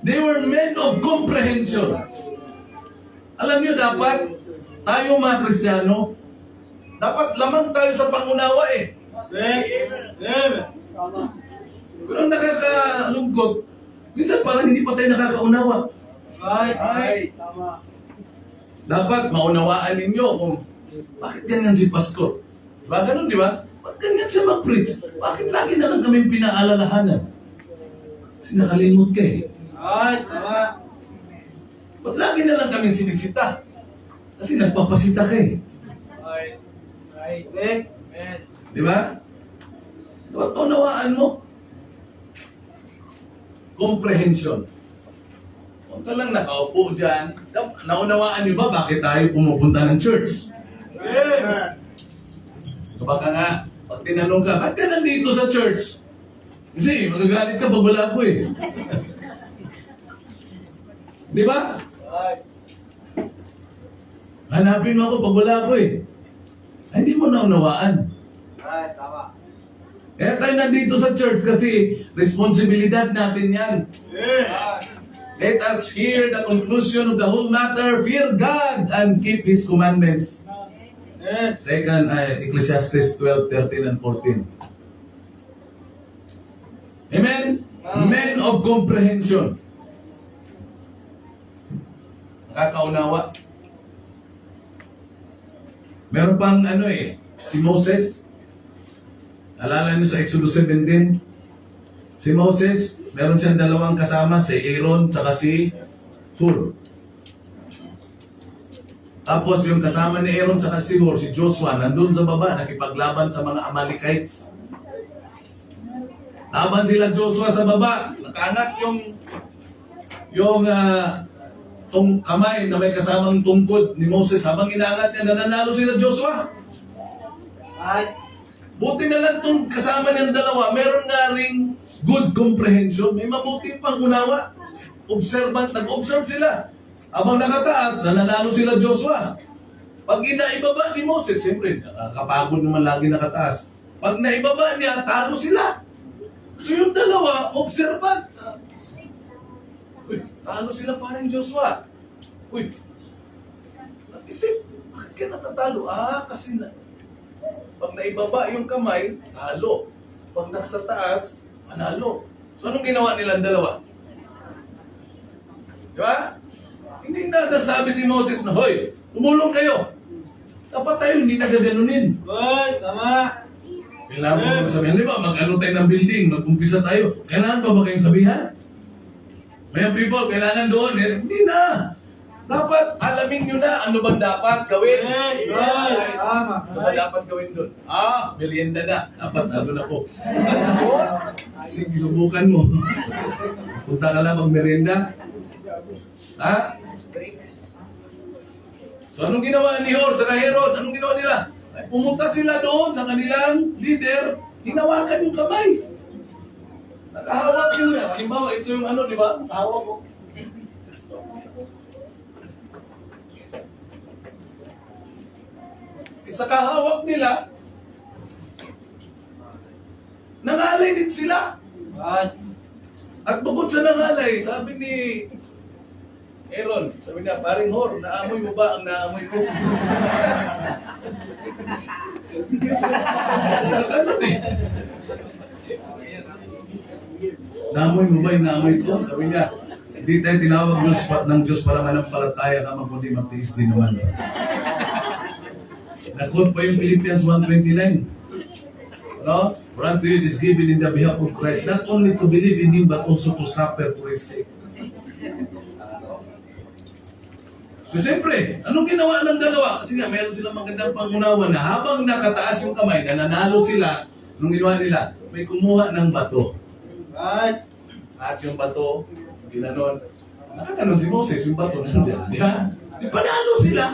They were men of comprehension. Alam niyo, dapat tayo mga Kristiyano, dapat lamang tayo sa pangunawa eh. Pero ang nakakalungkot, minsan parang hindi pa tayo nakakaunawa. Ay, tama. Dapat maunawaan ninyo kung bakit ganyan si pastor. Diba ganun, di ba? Bakit ganyan siya mag-preach? Bakit lagi na lang kami pinaalalahanan? Kasi nakalimot ka eh. Ay, tama. Ba't lagi na lang kami sinisita? Kasi nagpapasita ka eh. Ay, amen. Di ba? Dapat unawaan mo. Comprehension. Huwag ka lang nakaupo dyan. Naunawaan niyo ba bakit tayo pumupunta ng church? Amen. So baka nga, pag tinanong ka, ba't ka nandito sa church? Kasi magagalit ka pag wala ko eh. Di ba? Ay, Hanapin mo ako pag wala ko eh. Ay, hindi mo naunawaan. tama. Kaya tayo nandito sa church kasi responsibilidad natin yan. Amen. Let us hear the conclusion of the whole matter. Fear God and keep His commandments. Yes. Second, Ecclesiastes 12:13 and 14. Amen? Men of comprehension. Nakakaunawa. Meron pang si Moses. Alala niyo sa Exodus 17? Si Moses, meron siyang dalawang kasama, si Aaron at si Hur. Tapos yung kasama ni Aaron at si Hur, si Joshua, nandun sa baba, nakipaglaban sa mga Amalekites. Laban sila Joshua sa baba, nakaangat yung kamay na may kasamang tungkod ni Moses. Habang inaangat niya, nananalo sila Joshua. Ay, Buti na lang itong kasama niyang dalawa, meron nga ring good comprehension, may mabuti pang unawa. Observant, nag-observe sila. Habang nakataas, nananalo sila Joshua. Pag inaibaba ni Moses, siyempre, nakakapagod naman lagi nakataas. Pag naibaba niya, talo sila. So yung dalawa, observant. Uy, talo sila parang Joshua. Uy, nag-isip, bakit ka natatalo? Kasi pag naibaba yung kamay, talo. Pag nasa taas, manalo. So anong ginawa nilang dalawa? Di ba? Hindi na nagsabi si Moses na, hoy, tumulong kayo. Dapat tayo hindi nagaganunin. ay, tama. Kailangan mo sabihin, di ba, mag-ano tayo ng building, mag-umpisa tayo. Kailangan pa ba kayong sabihan? May people, kailangan doon. Hindi na. Dapat alamin nyo na ano bang dapat gawin. Ay, tama. Ano ba dapat gawin doon? Merienda na. Dapat ano na po. Sige, subukan mo. Punta ka lang mag-merienda. Ha? So anong ginawa ni Hor sa Herod? Anong ginawa nila? Ay, pumunta sila doon sa kanilang leader, hinawakan yung kamay. Nakahawak yun na. Halimbawa, ito yung di ba? Nakahawak ko. Sa kahawak nila, nangalay din sila. Ay, At bukod sa nangalay, sabi ni Aaron, sabi niya, paring Hor, naamoy mo ba ang naamoy ko? Ganun eh. Naamoy mo ba yung naamoy ko? Sabi niya, hindi tayo tinawag ng Diyos para manampalataya ka, kundi magtiis din naman. Nag-quote pa yung Philippians 1:29. No? For unto you it is given in the behalf of Christ, not only to believe in Him, but also to suffer for His sake. So siyempre, anong ginawa ng dalawa? Kasi nga, meron silang magandang pangunawa na habang nakataas yung kamay, nananalo sila, nung ginawa nila, may kumuha ng bato. ay, At yung bato, ginanon. Nakakanon si Moses, yung bato nandiyan. Di ba? Di panalo sila.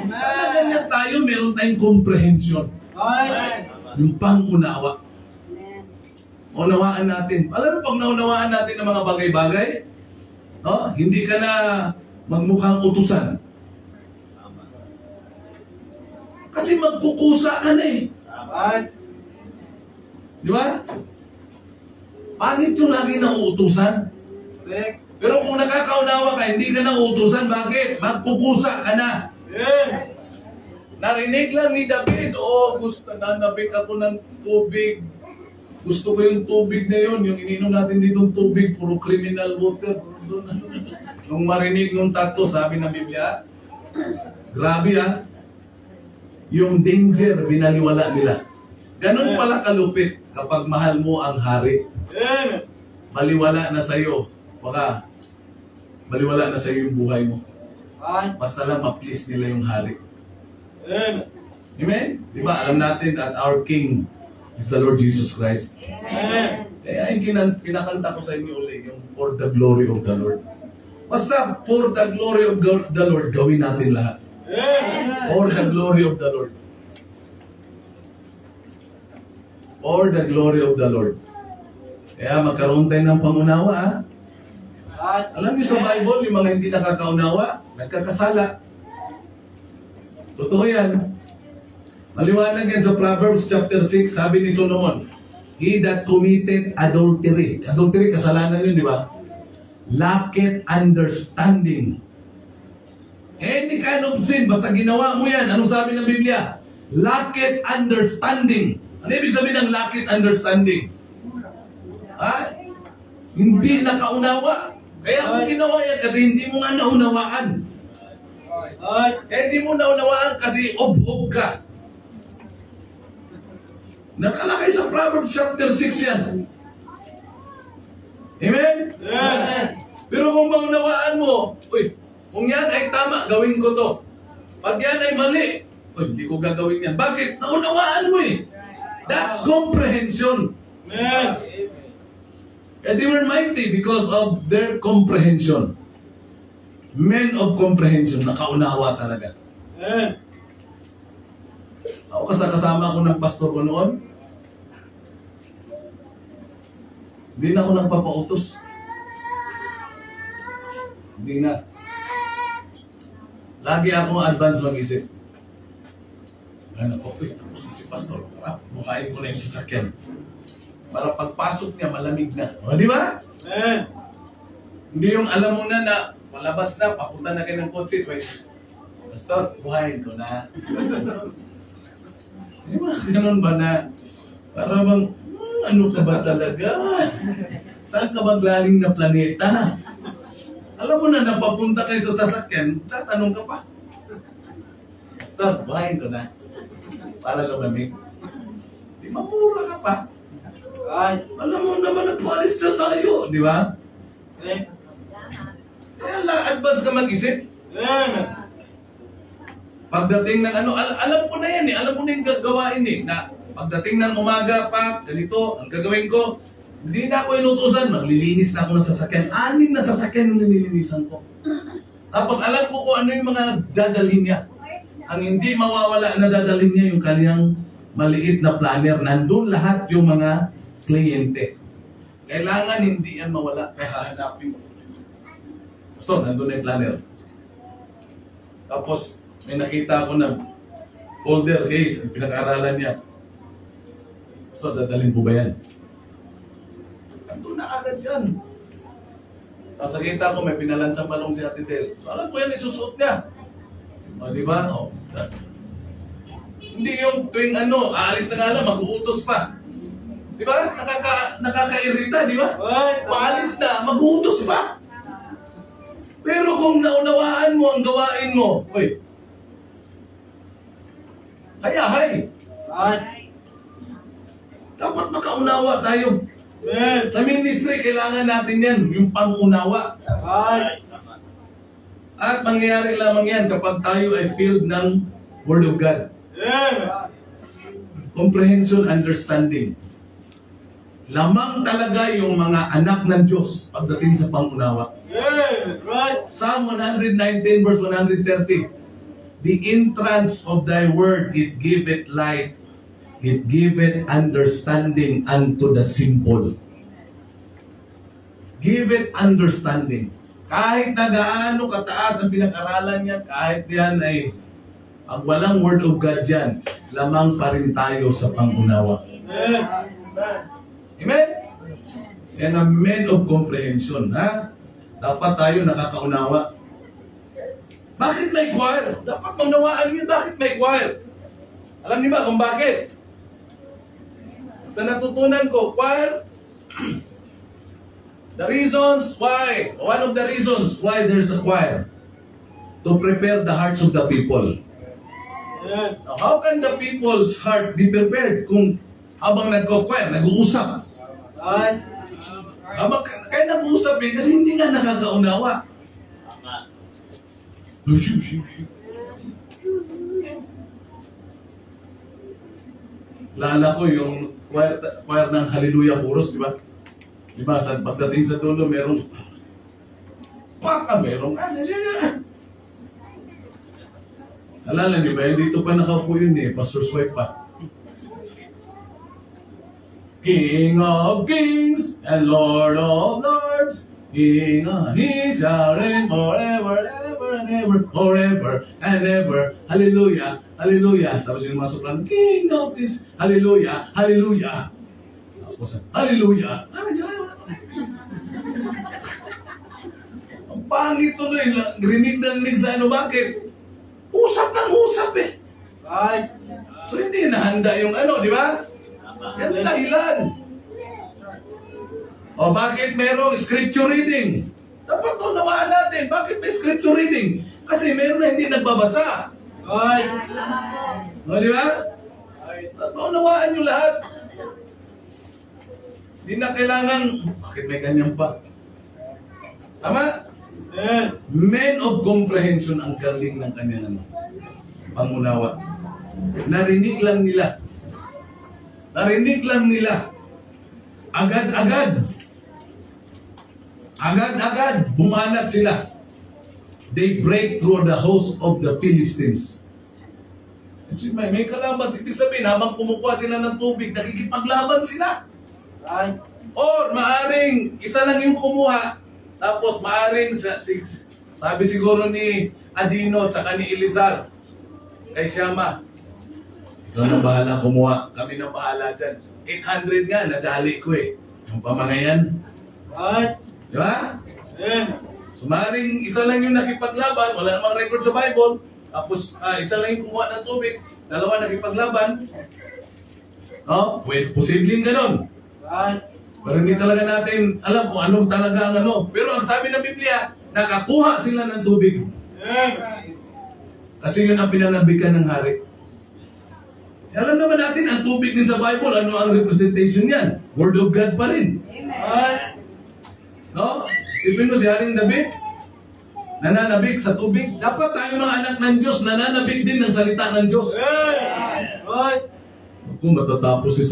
Sana ganyan tayo, meron tayong comprehension. ay, Yung pangunawa. Unawaan natin. Alam mo, pag naunawaan natin ng mga bagay-bagay, no? Hindi ka na magmukhang utusan. Kasi magkukusa ka na eh. ay, Di ba? Pangit yung lagi na uutusan. correct. Pero kung nakakaunawa ka, hindi ka na uutusan. Bakit? Magkukusa ka na. Yes. Narinig lang ni David, gusto na nabig ako ng tubig. Gusto ko yung tubig na yun, yung ininom natin ditong tubig, puro criminal water. Nung marinig nung tatlo, sabi ng Biblia, grabe yung danger, binaliwala nila. Ganun pala kalupit kapag mahal mo ang hari. Baliwala na sa'yo. Baka, baliwala na sa'yo yung buhay mo. Basta lang ma-please nila yung hari. Amen? Di ba? Alam natin that our King is the Lord Jesus Christ. Kaya yung pinakanta ko sa inyo ulit, yung for the glory of the Lord. Basta for the glory of the Lord, gawin natin lahat. For the glory of the Lord. For the glory of the Lord. Kaya magkaroon tayo ng pangunawa. Alam niyo sa Bible, yung mga hindi nakakaunawa, nagkakasala. Totoo yan. Maliwanag yan sa Proverbs chapter 6, sabi ni Solomon, he that committed adultery. Adultery, kasalanan yun, di ba? Lacketh understanding. Any kind of sin, basta ginawa mo yan. Anong sabi ng Biblia? Lacketh understanding. Ano ibig sabihin ng lacketh understanding? Hindi nakaunawa. Kaya kung ginawa yan kasi hindi mo nga naunawaan. Hindi mo naunawaan kasi ob-ob ka. Nakalakay sa Proverbs chapter 6 yan. Amen? Pero kung maunawaan mo, kung yan ay tama, gawin ko to. Pag yan ay mali, hindi ko gagawin yan. Bakit? Naunawaan mo eh. That's comprehension. And they were mighty because of their comprehension. Men of comprehension, nakaunawa talaga. Ako kasama ko ng pastor ko noon, hindi na ako nagpapautos. Hindi na. Lagi ako advance mag-isip. Tapos si pastor, bukain ko na yung sasakyan. Para pagpasok niya, malamig na. O, di ba? Hindi yung alam mo na malabas na, papunta na kayo ng kotse. Wait, pastor, buhayin ko na. Di ba? Ganun ba na, para bang, ano ka ba talaga? Saan ka bang galing na planeta? Alam mo na, napapunta kayo sa sasakyan, tatanong ka pa. Pastor, buhayin ko na. Para lumamig. Di mamura ka pa. Alam mo naman, nagpalis na tayo, di ba? Kaya lang, advance ka mag-isip. Pagdating ng alam ko na yan eh, alam ko na yung gagawain eh, na pagdating ng umaga pa, ganito, ang gagawin ko, hindi na ako inutusan, maglilinis na ako ng sasakyan. 6 na sasakyan yung nililinisan ko. Tapos alam ko kung ano yung mga dadalhin niya. Ang hindi mawawala na dadalhin niya yung kanyang maliit na planner. Nandun lahat yung mga kliyente. Kailangan hindi yan mawala. Kaya hahanapin mo. So, nandun na yung planner. Tapos, may nakita ako na folder case, ang pinag-aralan niya. So, dadalhin po ba yan? Nandun na agad yan. Tapos nakita ko, may pinalansang balong si Ate Tel. So, alam ko yan, isusuot niya. O, di ba? O, hindi yung tuwing aalis na nga lang, mag-uutos pa. Di ba? Nakakairita, di ba? Paalis na, mag-uutos pa. Pero kung naunawaan mo ang gawain mo, hayahay. Dapat makaunawa tayo. Sa ministry, kailangan natin yan, yung pangunawa. At mangyayari lamang yan kapag tayo ay filled ng Word of God. Comprehension, understanding. Lamang talaga yung mga anak ng Diyos pagdating sa pangunawa. Psalm 119 verse 130. The entrance of thy word, it giveth light, it giveth understanding unto the simple. Give it understanding. Kahit na gaano kataas ang pinag-aralan niya, kahit yan ay pag walang word of God dyan, lamang pa rin tayo sa pangunawa. Amen? Yan ang men of comprehension, ha? Dapat tayo nakakaunawa. Bakit may choir? Dapat maunawaan niyo bakit may choir. Alam niyo ba kung bakit? Sa natutunan ko, choir, the reasons why, one of the reasons why there's a choir, to prepare the hearts of the people. Now, how can the people's heart be prepared kung habang nagko-choir, nag-uusap? Habang kaya nag-uusap eh, kasi hindi nga nakakaunawa. Lala ko yung choir ng Hallelujah Chorus, di ba? Di ba, sa pagdating sa dulo, merong merong alala niyo ba, dito pa nakaupo yun eh, Pastor's wife pa. King of kings and Lord of lords, King of He shall reign forever, ever and ever, forever and ever. Hallelujah, hallelujah. Tapos yung mga soprano, King of kings, hallelujah, hallelujah. Tapos, hallelujah. Ang pangit tuloy, rinig na rinig sa ano, bakit? Usap ng usap eh. So hindi nahanda yung ano, di ba? Yan dahilan. O bakit merong scripture reading? Dapat unawaan natin, bakit may scripture reading? Kasi meron na hindi nagbabasa. O di ba? Dapat unawaan nyo lahat. Hindi na kailangan, bakit may ganyan pa? Tama? Men of comprehension ang galing ng kanyang ano, pangunawa. Narinig lang nila. Narinig lang nila. Agad-agad. Agad-agad. Bumanat sila. They break through the host of the Philistines. Kasi may kalaban. Ibig sabihin, habang kumukuha sila ng tubig, nakikipaglaban sila. Or maaring isa lang yung kumuha, tapos maaring sabi siguro ni Adino tsaka ni Elizar kay Shama, ikaw na bahala kumuha, kami na bahala dyan. 800 nga, nadali ko eh. Yung pamangayan. Di ba? So maaring isa lang yung nakipaglaban, wala namang record sa Bible, tapos isa lang yung kumuha ng tubig, dalawa nakipaglaban. Oh, pwede, posibleng ganun. Pero hindi talaga natin alam kung anong talaga ang ano. Pero ang sabi ng Biblia, nakakuha sila ng tubig. Kasi yun ang pinanabikan ng hari. Alam naman natin, ang tubig din sa Bible, ano ang representation yan? Word of God pa rin. No? Sipin mo si Haring David, nananabik sa tubig. Dapat tayo mga anak ng Diyos, nananabik din ng salita ng Diyos. Kung matatapos si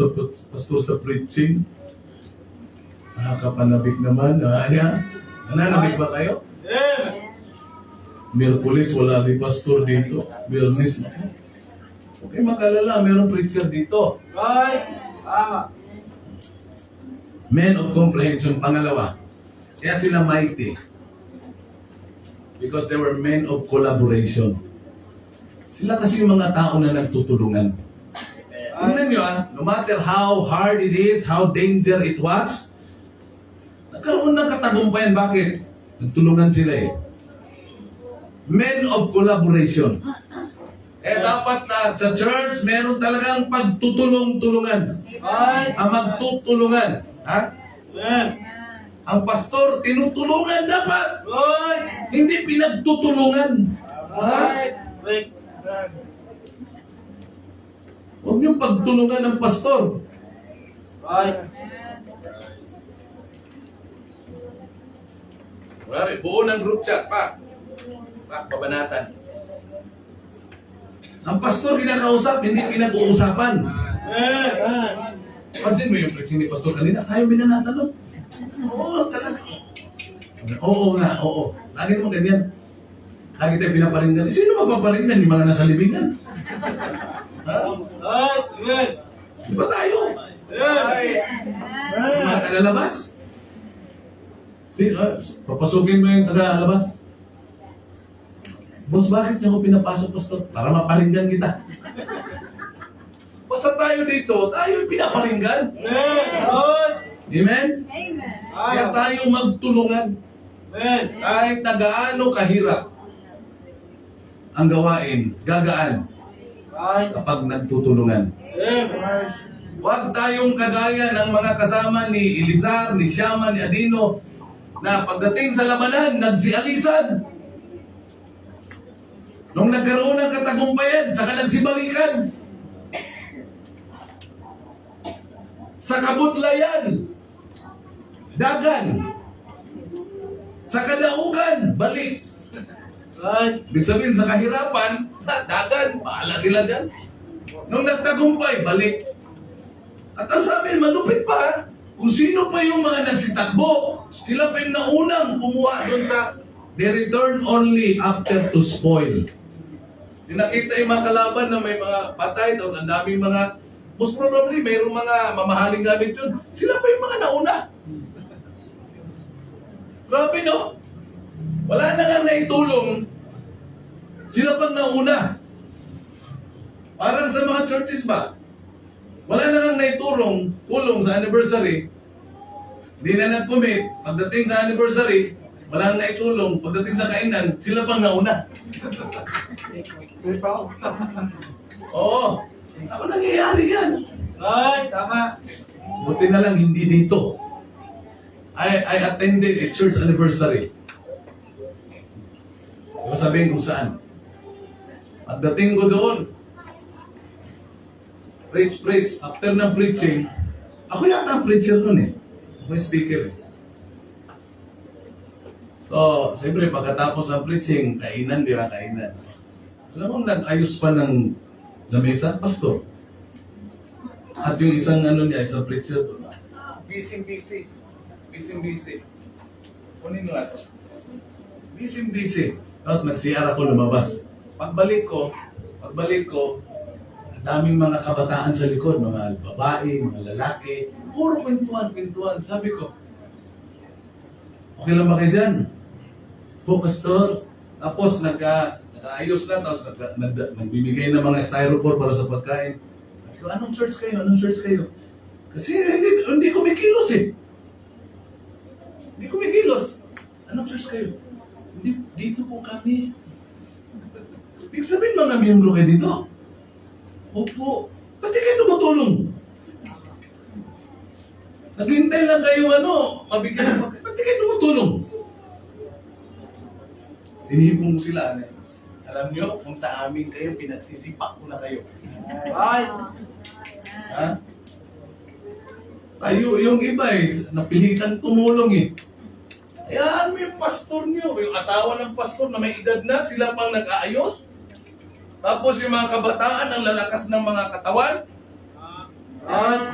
pastor sa preaching, nakakapanabik naman. Nananabik ba kayo? Miyerkules, wala si pastor dito. Biyernes na. Okay, mag-alala, mayroong preacher dito. Men of comprehension, pangalawa. Kaya sila mighty. Because they were men of collaboration. Sila kasi yung mga tao na nagtutulungan. Tingnan nyo no matter how hard it is, how danger it was, nagkaroon ng katagumpayan. Bakit? Nagtulungan sila eh. Men of collaboration. Dapat sa church, meron talagang pagtutulong-tulungan. Ang magtutulungan. Ha? Ang pastor, tinutulungan dapat. Hindi pinagtutulungan. Ha? Huwag niyong pagtulungan ng pastor. Buo ng group chat pa. Pabanatan. Ang pastor kinakausap, hindi pinag-uusapan. Pansin mo yung preaching ni pastor kanina, tayo binanatan no? Oo, talaga. Oo nga, oo. Lagi naman ganyan. Lagi tayo pinaparinggan. Sino mapaparinggan? Yung mga nasa libingan. Ha? Di ba tayo? Mga tagalabas? Papasukin mo yung tagalabas? Boss, bakit niyo ako pinapasok, pastor? Para maparinggan kita. Basta tayo dito, tayo pinaparinggan. Amen? Kaya tayo magtulungan. Kahit na gaano kahirap ang gawain, gagaan kapag nagtutulungan. Huwag tayong kagaya ng mga kasama ni Elizar, ni Shama, ni Adino, na pagdating sa labanan, nagsialisan. Nung nagkaroon ng katagumpayan, saka nagsibalikan. Sa kabutlayan, dagan. Sa kadaugan, balik. Right. Ibig sabihin, sa kahirapan, dagan, paala sila dyan. Nung nagtagumpay, balik. At ang sabi, malupit pa, kung sino pa yung mga nagsitakbo, sila pa yung naunang kumuha doon sa they return only after to spoil. Yung nakita yung mga kalaban na may mga patay, tapos ang daming mga, most probably, mayroong mga mamahaling gamit yun. Sila pa yung mga nauna. Grabe, no? Wala na nga naitulong. Sila pang nauna. Parang sa mga churches ba? Wala na nga naitulong, tulong sa anniversary. Hindi na nag-commit. Pagdating sa anniversary, wala na naitulong. Pagdating sa kainan, sila pang nauna. Oo. Ano nangyayari yan? Right, tama. Buti na lang hindi dito. I attended a church anniversary. Hindi ko sabihin kung saan. Pagdating ko doon, preach. After ng preaching, ako yata ang preacher nun eh. Ako yung speaker eh. So, siyempre pagkatapos ng preaching, kainan, kainan. Alam mo, nag-ayos pa ng lamesa, pastor. At yung isang isang preacher doon. Busy. Kunin mo nga ito. Busy. Tapos nag-CR ako lumabas. Pagbalik ko, ang daming mga kabataan sa likod, mga babae, mga lalaki, puro kwentuhan. Sabi ko, okay lang ba kayo dyan? Po, pastor. Tapos nag-aayos na, tapos nagbibigay ng mga styrofoam para sa pagkain. Sabi ko, anong church kayo? Kasi hindi kumikilos eh. Anong church kayo? Hindi, dito po kami. Ibig sabihin mga miyembro kayo dito? Opo. Ba't di kayo tumutulong? Naghintay lang kayo mabigyan. Ba't di kayo tumutulong? Tinipong ko sila. Alam nyo, kung sa amin kayo, pinagsisipak ko na kayo. Right. Ha? Tayo, yung iba napilitan tumulong eh. Hayaan mo yung pastor nyo, yung asawa ng pastor na may edad na, sila pang nag-aayos. Tapos yung mga kabataan, ang lalakas ng mga katawan.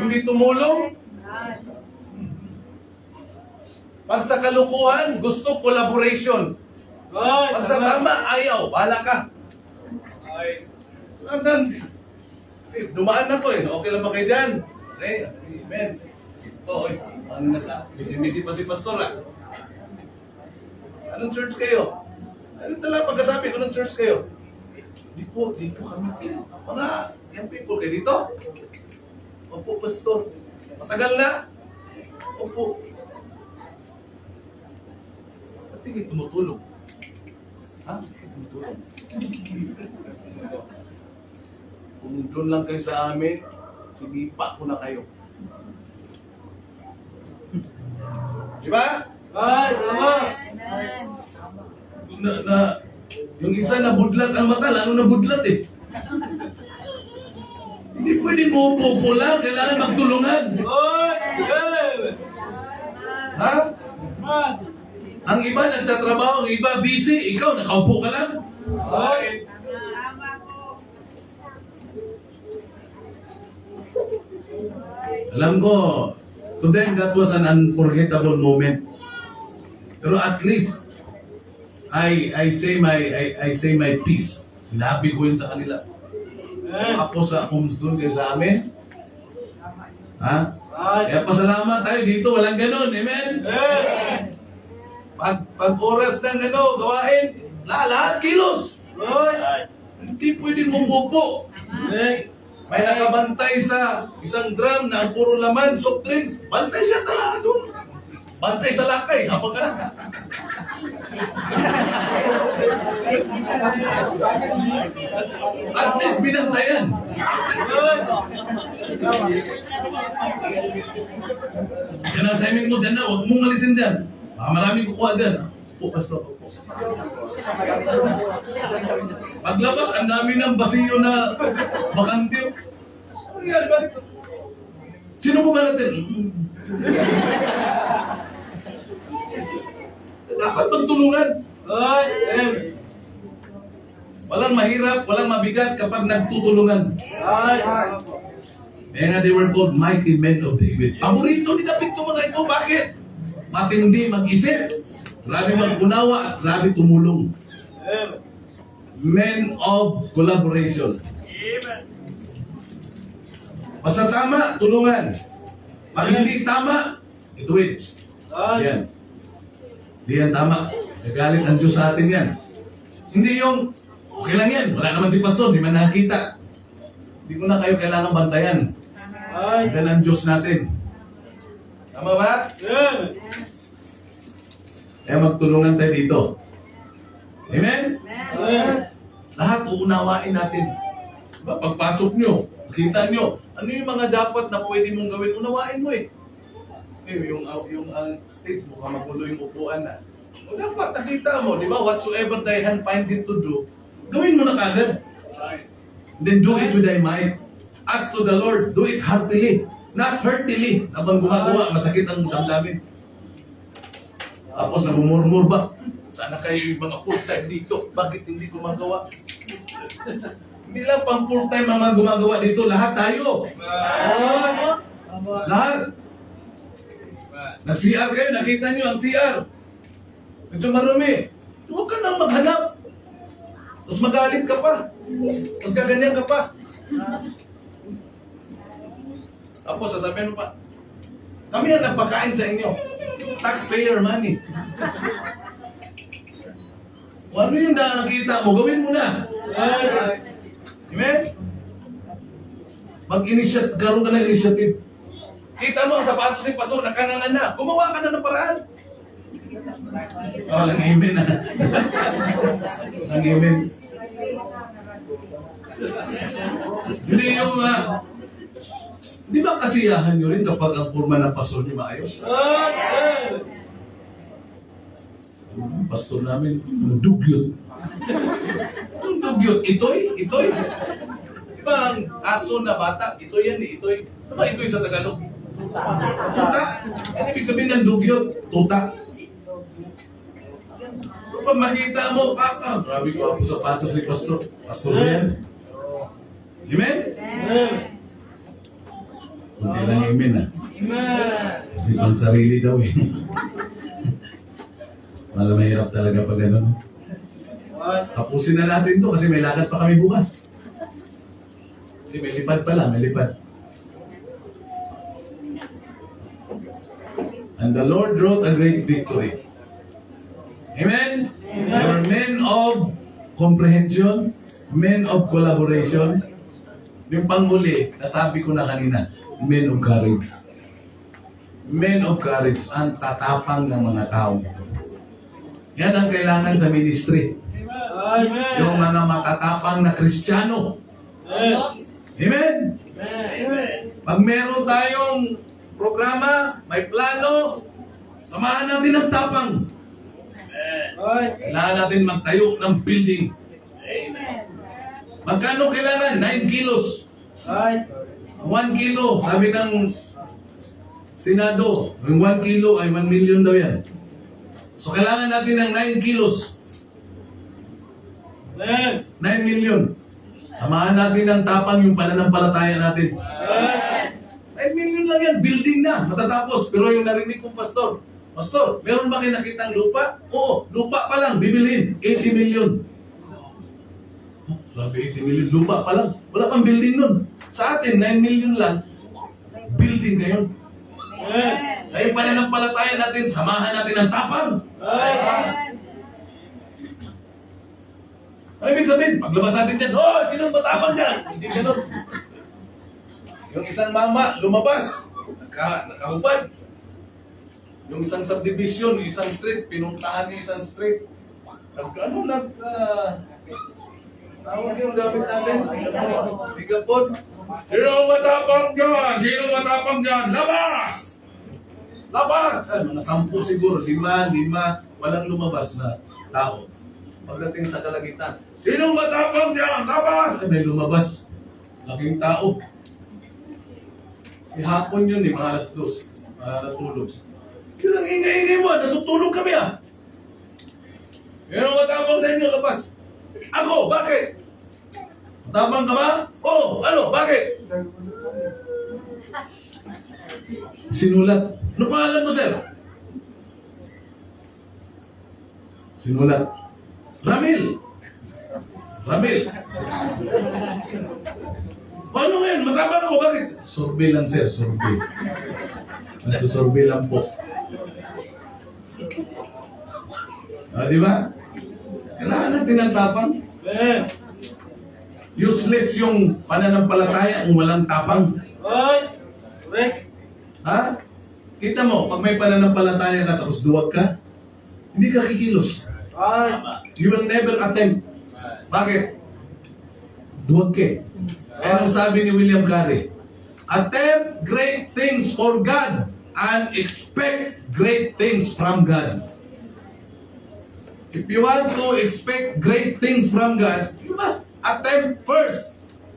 Hindi tumulong. Pag sa kalukuhan, gusto collaboration. Right. Pag sa tama, ayaw, bala ka. Right. Kasi dumaan na po eh. Okay lang ba kayo dyan? Okay, amen. Busy pa si pastor ah. Anong church kayo? Ano talaga pagkasabi ko, anong church kayo? Dito kami. Mga young people kayo dito? Opo, pastor. Matagal na? Opo. Ba't hindi tumutulong? Ha? Hindi tumutulong. Kung doon lang kayo sa amin, sigipa ko na kayo. Diba? Right, tama. Yung isa nabudlat ang mata, lalo nabudlat eh. Hindi pwede mo upo lang, kailangan magtulungan. Right. Good. Ha? Right. Ang iba nagtatrabaho, ang iba busy, ikaw nakaupo ka lang. Right. Alam ko, to them that was an unforgettable moment. Pero at least, I say my piece. Sinabi ko yun sa kanila. Ako doon kayo sa amin. Ha? Right. Kaya pasalamat tayo dito, walang ganun. Amen? Pag oras ng gawain, lahat kilos. Right. Hindi pwedeng umupo. Right. May nakabantay sa isang drum na ang puro laman, soft drinks. Bantay siya talaga doon. Bantay sa lakay. Habang At least binantayan. Yan ang assignment mo dyan na, huwag mong alisin dyan. Maraming kukuha dyan. Po, pastor. Paglabas, ang dami ng basiyo na bakante. Ano yan ba? Sino po ba natin? Dapat magtulungan. Walang mahirap, walang mabigat kapag nagtutulungan. Kaya nga they were called mighty men of David. Paborito ni David ito mga ito. Bakit? Matindi mag-isip. Grabe mag-unawa at grabe tumulong. Men of collaboration. Basta tama, tulungan. Pag hindi tama, ituwid. Yan. Hindi yan tama. Nagalit ang Diyos sa atin yan. Hindi yung, okay lang yan. Wala naman si pastor, di man nakakita. Hindi ko na kayo kailangan bantayan. Yan ang Diyos natin. Tama ba? Kaya magtulungan tayo dito. Amen? Lahat uunawain natin. Diba? Pagpasok nyo, kita nyo, ano yung mga dapat na pwede mong gawin, unawain mo eh. Yung stage mo, magulo yung upuan na. O dapat nakita mo, di ba? Whatsoever thy hand find it to do, gawin mo na kagad. Then do it with thy might. As to the Lord, do it heartily, not hurtily. Habang gumagawa, masakit ang damdamin. Tapos namumurmur ba? Sana kayo yung mga full-time dito. Bakit hindi gumagawa? Hindi lang pang full-time ang mga gumagawa dito. Lahat tayo. Lahat. Nag-CR kayo, nakita nyo ang CR. Medyo marumi. Huwag ka nang maghanap. Tapos magalit ka pa. Tapos gaganyan ka pa. Tapos sasabihin mo pa, kami na nagpakain sa inyo. Taxpayer money. Kung ano yung nakakita mo, gawin mo na. Amen? Mag-initiate, karoon ka ng initiative. Kita mo ang sapatos ni Pastor, nakanangan na. Gumawa ka na ng paraan. Oh, lang-amen na. Lang-amen. Hindi yung, di ba kasiyahan nyo rin kapag ang forma ng pastor nyo maayos? Ang pastor namin, dugyot. Ang dugyot, itoy. Di ba ang aso na bata, itoy yan, itoy. Ano ba itoy sa Tagalog? Tuta. Ano ibig sabihin ng dugyot? Tuta. Kapag makita mo, grabe ko ako sapatos ni pastor. Pastor yan. Amen? Hindi lang amen Kasi pang sarili daw eh. Malam mahirap talaga pag gano'n. Tapusin na natin to kasi may lakad pa kami bukas. Kasi may lipad pala, may lipad. And the Lord wrote a great victory. Amen? There are men of comprehension, men of collaboration. Yung panghuli, nasabi ko na kanina, men of courage. Men of courage, ang tatapang ng mga tao. Yan ang kailangan sa ministry. Yung mga matatapang na Kristiyano. Amen? Pag meron tayong programa, may plano, samahan natin ang tapang. Kailangan natin magtayo ng building. Magkano kailangan? 9 kilos. 1 kilo, sabi ng Senado, yung 1 kilo ay 1 million daw yan. So kailangan natin ng 9 kilos. 9 million. Samahan natin ang tapang yung pananampalataya natin. 9 million lang yan, building na, matatapos. Pero yung narinig kong pastor, meron ba kayo nakitang lupa? Oo, lupa pa lang, bibilhin, 80 million. Grabe, 80 million, lupa pa lang. Wala pang building nun. Sa atin, 9 million lang, building ngayon. Kaya yung pananampalataya natin, samahan natin ang tapang. Ano ibig sabihin? Paglabas natin dyan, sinong matapang dyan? Hindi ganun. Yung isang mama, lumabas, nakahubad. Yung isang subdivision, isang street, pinuntahan niya isang street. Tawag yung gamit natin? Megapod. Sino matapang dyan? Sino matapang dyan? Labas! Labas! Ay, mga 10 siguro, 5, walang lumabas na tao. Pagdating sa kalagitan, Sino matapang dyan? Labas! ay, may lumabas. Laking tao. Ihapon yun mga alas 2. Natulog. Yun ang ingay-ingay mo, natutulog kami ah. Sino matapang sa inyo, labas? Ako, bakit? Matapang ka ba? Oo, ano, bakit? Sinulat. Ano pangalan mo, sir? Sinulat. Ramil. Ramil. Paano ngayon? Matapang ako, bakit? Survey lang, sir, survey. Nasa-survey lang po. Di ba? Kailangan natin ang tapang. Useless yung pananampalataya kung walang tapang. Correct. Ha? Kita mo, pag may pananampalataya ka tapos duwag ka, hindi ka kikilos. You will never attempt. Bakit? Duwag ka eh. Ano sabi ni William Carey? Attempt great things for God and expect great things from God. If you want to expect great things from God, you must attempt first.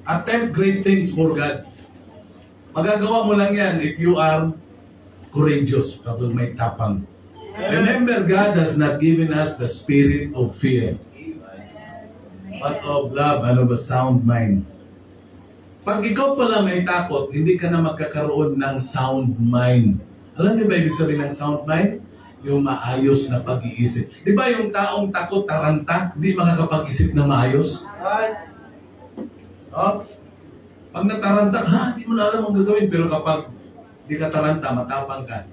Attempt great things for God. Magagawa mo lang yan if you are courageous, kapag may tapang. Remember, God has not given us the spirit of fear, but of love and of a sound mind. Pag ikaw pala may takot, hindi ka na magkakaroon ng sound mind. Alam niyo ba ibig sabihin ng sound mind? Yung maayos na pag-iisip. Di ba yung taong takot, taranta, hindi makakapag-isip na maayos? Oh? Pag nataranta ka, hindi mo na alam ang gagawin. Pero kapag di ka taranta, matapang ka,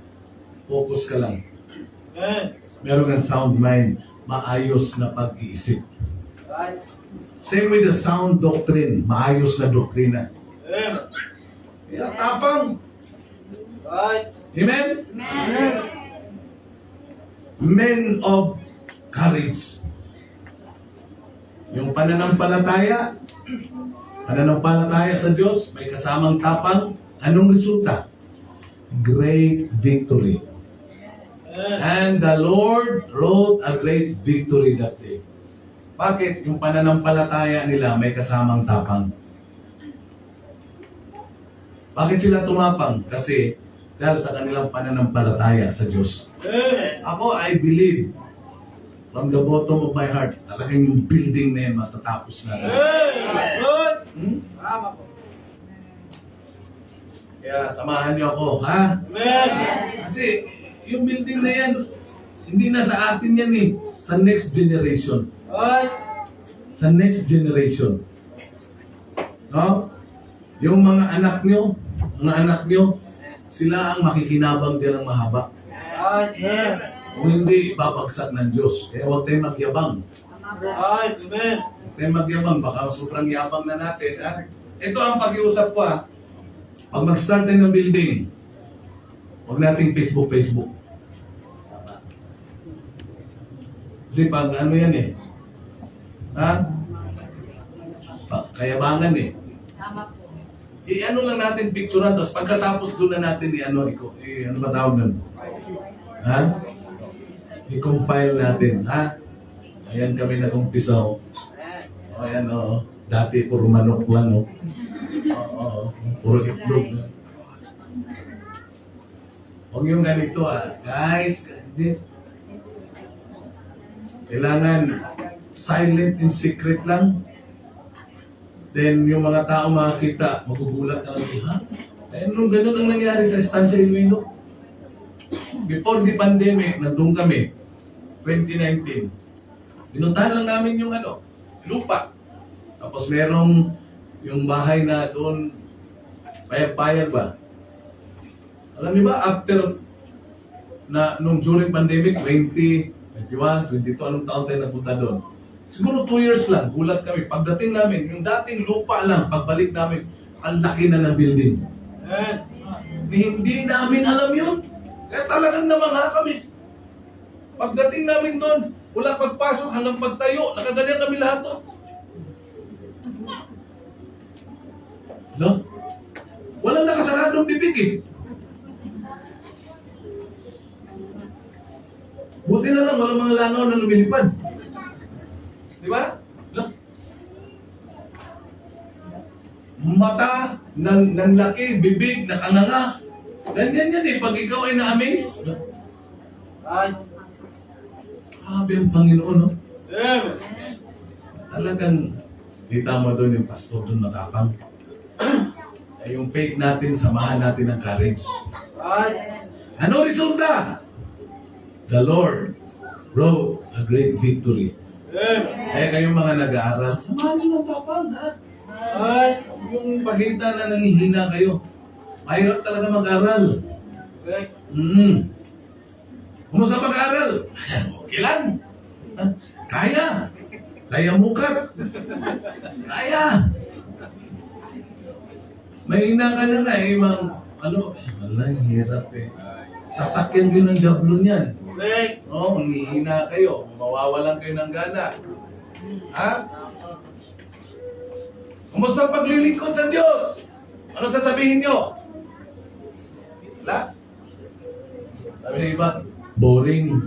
focus ka lang. Meron kang sound mind, maayos na pag-iisip. Same with the sound doctrine, maayos na doktrina. Kaya tapang. Amen? Men of courage. Yung pananampalataya sa Diyos, may kasamang tapang. Anong resulta? Great victory. And the Lord wrote a great victory that day. Bakit? Yung pananampalataya nila may kasamang tapang. Bakit sila tumapang? Kasi dahil sa kanilang pananampalataya sa Diyos. Ako, I believe from the bottom of my heart, talagang yung building na yan matatapos na. Kaya samahan niyo ako, ha? Kasi yung building na yan, hindi na sa atin yan eh. Sa next generation. Sa next generation. No? Yung mga anak nyo, sila ang makikinabang dyan ng mahaba. Kung hindi, ibabagsak ng Diyos. Kaya huwag tayong magyabang. Huwag tayong magyabang. Baka sobrang yabang na natin. Ito ang pag-iusap ko ha. Pag mag-start tayo ng building, huwag nating Facebook. Kasi pag ano yan eh. Ha? Kayabangan eh. I-ano lang natin picturean, tapos pagkatapos doon na natin ano ba tawag nun? Ha? I-compile natin, ha? Ayan kami nag-umpisa, oh. Ayan, oh. Dati puro manok lang, oh. Puro itlog. Huwag yung ganito, guys, kailangan silent and secret lang. Then, yung mga tao makakita, magugulat na lang, ha? Eh, nung ganun ang nangyari sa Estancia Iloilo. Before the pandemic, nandun kami, 2019. Pinuntahan lang namin yung lupa. Tapos merong yung bahay na doon, payag-payag ba? Alam niyo ba, after, nung during pandemic, 20, 21, 22, anong taon tayo napunta doon? Siguro 2 years lang, gulat kami. Pagdating namin, yung dating lupa lang, pagbalik namin, ang laki na ng building. Hindi namin alam yun. Kaya talagang namangha kami. Pagdating namin doon, mula pagpasok hanggang pagtayo, nakaganyan kami lahat doon. No? Walang nakasaradong bibig eh. Buti na lang, walang mga langaw na lumilipad. Di ba? No? Mata ng laki, bibig, nakanganga. Ganyan yan eh, pag ikaw ay na-amaze. Grabe ang Panginoon, no? Talagang, kita mo doon yung pastor doon matapang. Ay, yung faith natin, samahan natin ng courage. Ano resulta? The Lord wrote a great victory. Kaya kayong mga nag-aaral, samahan nyo ng tapang, ha? Yung pakita na nangihina kayo. Mahirap talaga mag-aral. Kumusta mag-aral? Okay lang. Kaya. Kaya mukat. Kaya. Mahina ka na nga eh, wala, hirap eh. Sasakyan kayo ng diablo niyan. Oo, manghihina kayo. Mawawalan kayo ng gana. Ha? Kumusta ang paglilingkod sa Diyos? Ano sasabihin nyo? Wala? Sabi ng iba, boring.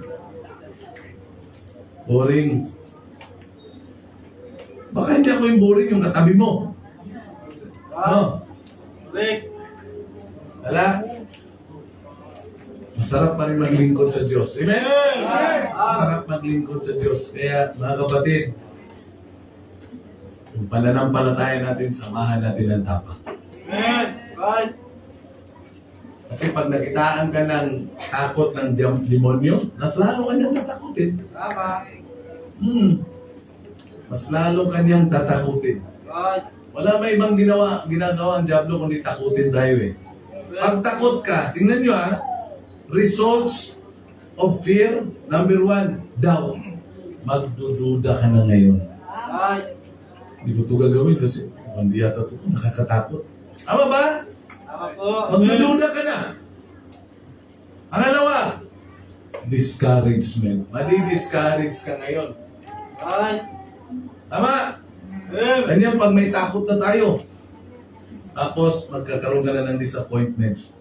Boring. Baka hindi ako yung boring, yung katabi mo. Ano? Wala? Masarap pa rin maglingkod sa Diyos. Amen? Masarap maglingkod sa Diyos. Kaya, mga kapatid, yung pananampalataya natin, samahan natin ang tapang. Kasi pag nakitaan ka ng takot ng demonyo, mas lalo kanyang tatakutin. Mas lalo kanyang tatakutin. Wala may ibang ginagawa ang diablo kundi takutin tayo eh. Pag takot ka, tingnan nyo ha, results of fear, number 1, doubt. Magdududa ka na ngayon. Hindi ko ito gagawin kasi hindi yata ito nakakatakot. Tama ba? Magdududa ka na. Pangalawa, discouragement. Madi-discourage ka ngayon. Tama? Ganyan pag may takot na tayo. Tapos magkakaroon ka na ng disappointments.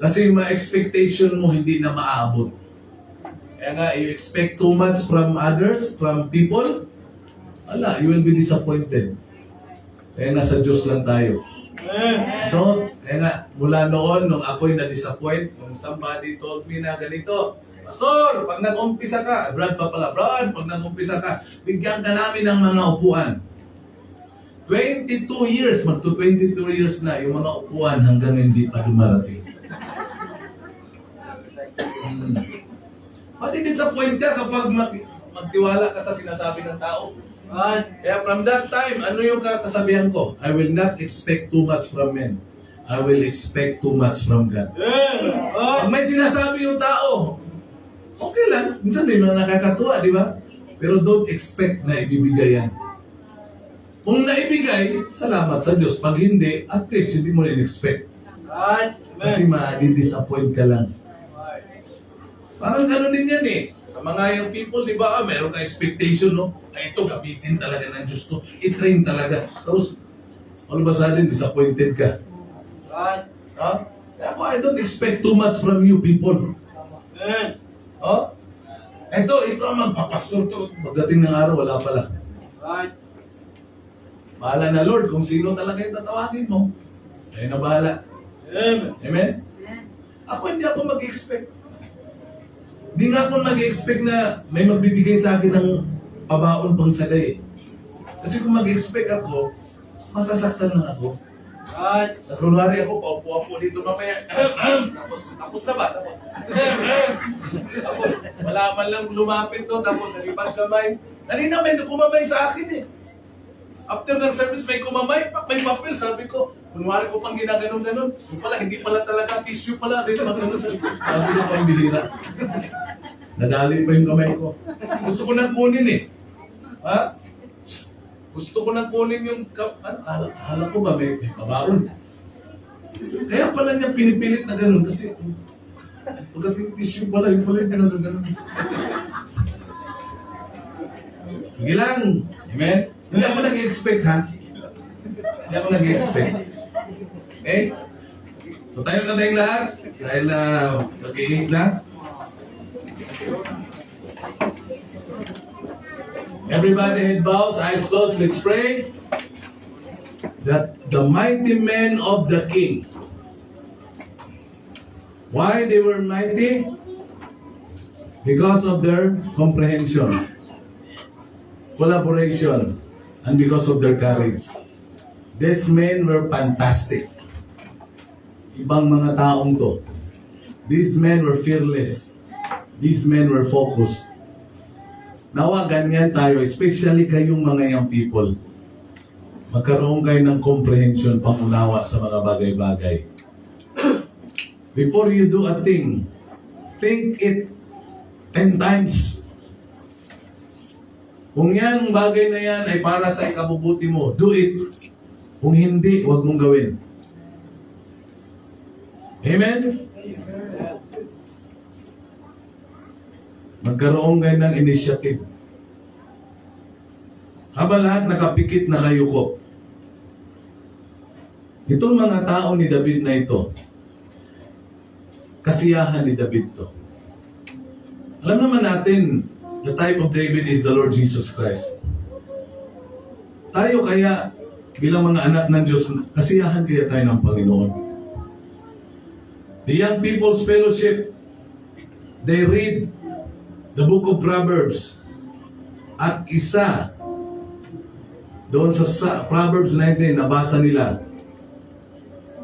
Kasi yung mga expectation mo hindi na maabot. Kaya nga, you expect too much from others, from people, you will be disappointed. Kaya nga sa Diyos lang tayo. No? Kaya nga, mula noon, nung ako'y na-disappoint, nung somebody told me na ganito, Pastor, pag nag-umpisa ka, Brad, pag nag-umpisa ka, bigyan ka namin ng mga upuan. 22 years, magto-22 years na, yung mga upuan hanggang hindi pa dumarating. Mati-disappoint ka kapag magtiwala ka sa sinasabi ng tao. Kaya from that time, ano yung kasabihan ko? I will not expect too much from men. I will expect too much from God. Pag may sinasabi yung tao, okay lang. Minsan may mga nakakatuwa, di ba? Pero don't expect na ibibigay yan. Kung naibigay, salamat sa Diyos. Pag hindi, at least hindi mo rin expect. Kasi ma-disappoint ka lang. Parang gano'n din yan eh. Sa mga young people, di ba, meron ka expectation, no? Ay, ito, gamitin talaga ng Diyos to. I-train talaga. Tapos, all of a sudden, disappointed ka. Ha? Kaya ako, I don't expect too much from you people. Oh? Ito ang magpapastor to. Pagdating ng araw, wala pala. Bahala na Lord kung sino talaga yung tatawagin mo. Ayun na bahala. Amen? Ako hindi ako mag-expect. Hindi nga ako mag-expect na may magbibigay sa akin ng pabaon pang sagay. Kasi kung mag-expect ako, masasaktan lang ako. Kunwari ako, paupo-upo dito mamaya. Tapos na ba? Tapos wala man lang lumapit to, tapos nalipad kamay. Kanina may kumamay sa akin eh. After ng service, may kumamay, may papel. Sabi ko, kunwari ko pang ginaganon-ganon. Yung pala, hindi pala talaga, tissue pala. Sabi ko pang bihira. Nadali pa yung kamay ko. Gusto ko nang kunin eh. Ha? Gusto ko nang kunin yung, hala ko ba, may pabaon. Kaya pala niya pinipilit na gano'n kasi Pagdating tissue pala, yung pinagaganon. Sige lang. Amen? Hindi ako nag-expect, ha? Hindi ako nag-expect. Okay? So tayo na tayong lahat. Dahil mag-iing lang. Everybody head bows, eyes closed, let's pray. That the mighty men of the king, why they were mighty? Because of their comprehension, collaboration, and because of their courage. These men were fantastic. Ibang mga taong to. These men were fearless. These men were focused. Nawa ganyan tayo, especially kayong mga young people. Magkaroon kayo ng comprehension, pangunawa sa mga bagay-bagay. Before you do a thing, think it 10 times. Kung yan, bagay na yan ay para sa ikabubuti mo, do it. Kung hindi, huwag mong gawin. Amen? Magkaroon kayo ng initiative. Habang lahat nakapikit na kayo ko. Itong mga tao ni David na ito, kasiyahan ni David to. Alam naman natin, the type of David is the Lord Jesus Christ. Tayo kaya, bilang mga anak ng Diyos, kasiyahan kaya tayo ng Panginoon. The Young People's Fellowship, they read the book of Proverbs. At isa, doon sa Proverbs 19, nabasa nila,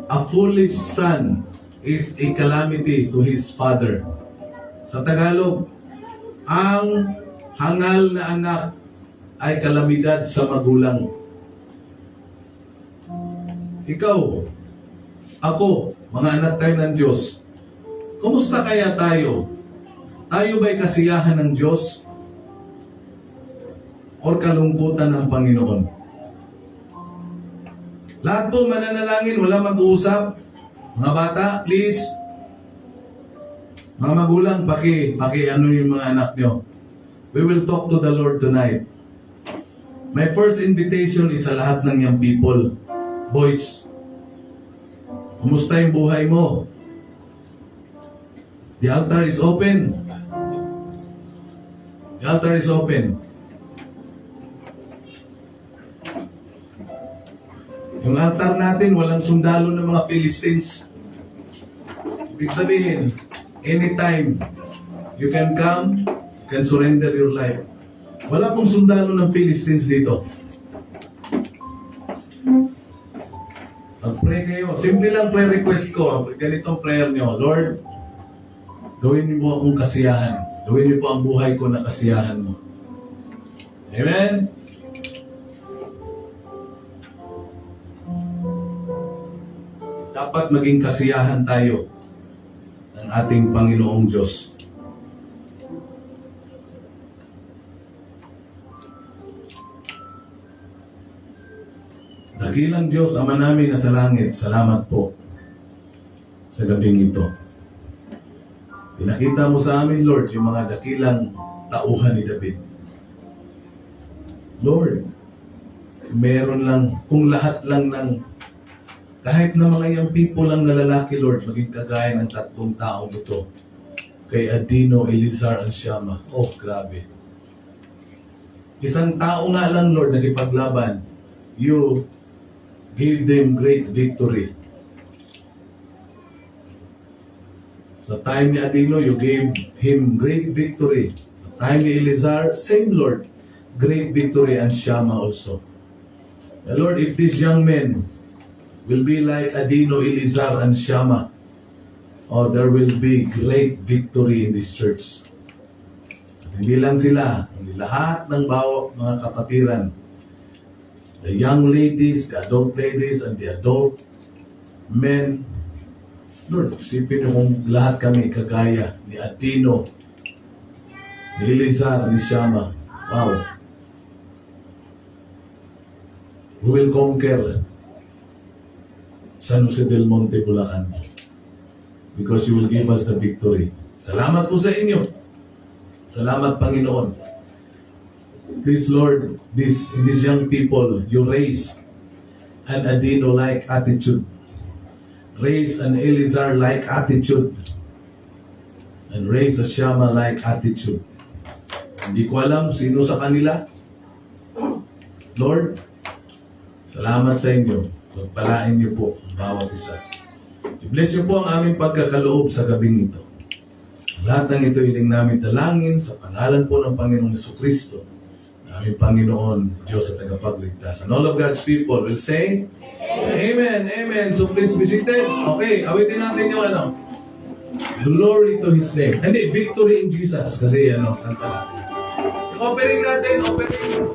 a foolish son is a calamity to his father. Sa Tagalog, ang hangal na anak ay kalamidad sa magulang. Ikaw, ako, mga anak tayo ng Diyos, kumusta kaya tayo? Tayo ba'y kasiyahan ng Diyos? O kalungkutan ng Panginoon? Lahat po mananalangin, wala mag-uusap. Mga bata, please. Mga magulang, ano yung mga anak nyo. We will talk to the Lord tonight. My first invitation is sa lahat ng young people. Boys, kumusta yung buhay mo? The altar is open. The altar is open. Yung altar natin, walang sundalo ng mga Philistines. Ibig sabihin, anytime you can come, you can surrender your life. Wala pong sundalo ng Philistines dito. Mag-pray kayo. Simple lang prayer request ko. Ganitong prayer nyo. Lord, gawin niyo po akong kasiyahan. Gawin niyo po ang buhay ko na kasiyahan mo. Amen? Dapat maging kasiyahan tayo ng ating Panginoong Diyos. Dakilang Diyos, Ama namin na sa langit, salamat po sa gabing ito. Pinakita mo sa amin, Lord, yung mga dakilang tauhan ni David. Lord, meron lang, kung lahat lang ng kahit na mga young people lang na lalaki, Lord, maging kagaya ng tatlong taong ito. Kay Adino, Elizar, and Shama. Oh, grabe. Isang tao nga lang, Lord, nagipaglaban. You gave them great victory. Sa time ni Adino, you gave him great victory. Sa time ni Elizar, same Lord, great victory, and Shama also. And Lord, if these young men will be like Adino, Elizar, and Shama, oh, there will be great victory in this church. At hindi lang sila, hindi lahat ng mga kapatiran, the young ladies, the adult ladies, and the adult men. Lord, isipin niyo kung lahat kami kagaya ni Adino, ni Elizar, ni Shama. Wow. We will conquer San Jose del Monte, Bulacan. because you will give us the victory. Salamat po sa inyo. Salamat, Panginoon. Please, Lord, in these young people, you raise an Adino-like attitude. Raise an Elizar-like attitude. And raise a Shama-like attitude. Hindi ko alam sino sa kanila. Lord, salamat sa inyo. Pagpalain niyo po ang bawat isa. I-bless niyo po ang aming pagkakaloob sa gabing ito. Lahat ng ito hiling namin dalangin sa pangalan po ng Panginoong Jesucristo, aming Panginoon, Diyos at tagapagligtas. And all of God's people will say, Amen, Amen. So please be seated. Okay, awitin natin yung glory to His name. Hindi, victory in Jesus. Kasi kanta natin. Yung offering natin, offering.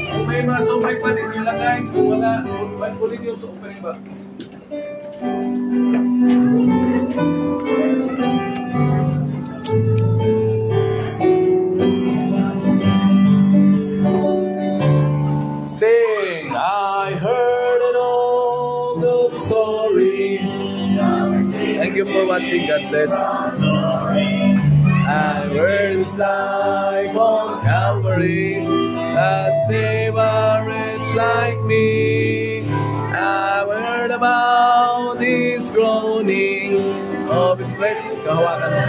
Kung may mga sobre pa din yung lagay, kung wala, pulin yung sa offering ba? Sing, I heard an old story. Thank you for watching. God bless. And words like on Calvary that save a wretch like me. I heard about His groaning of His flesh. Kahawakan mo.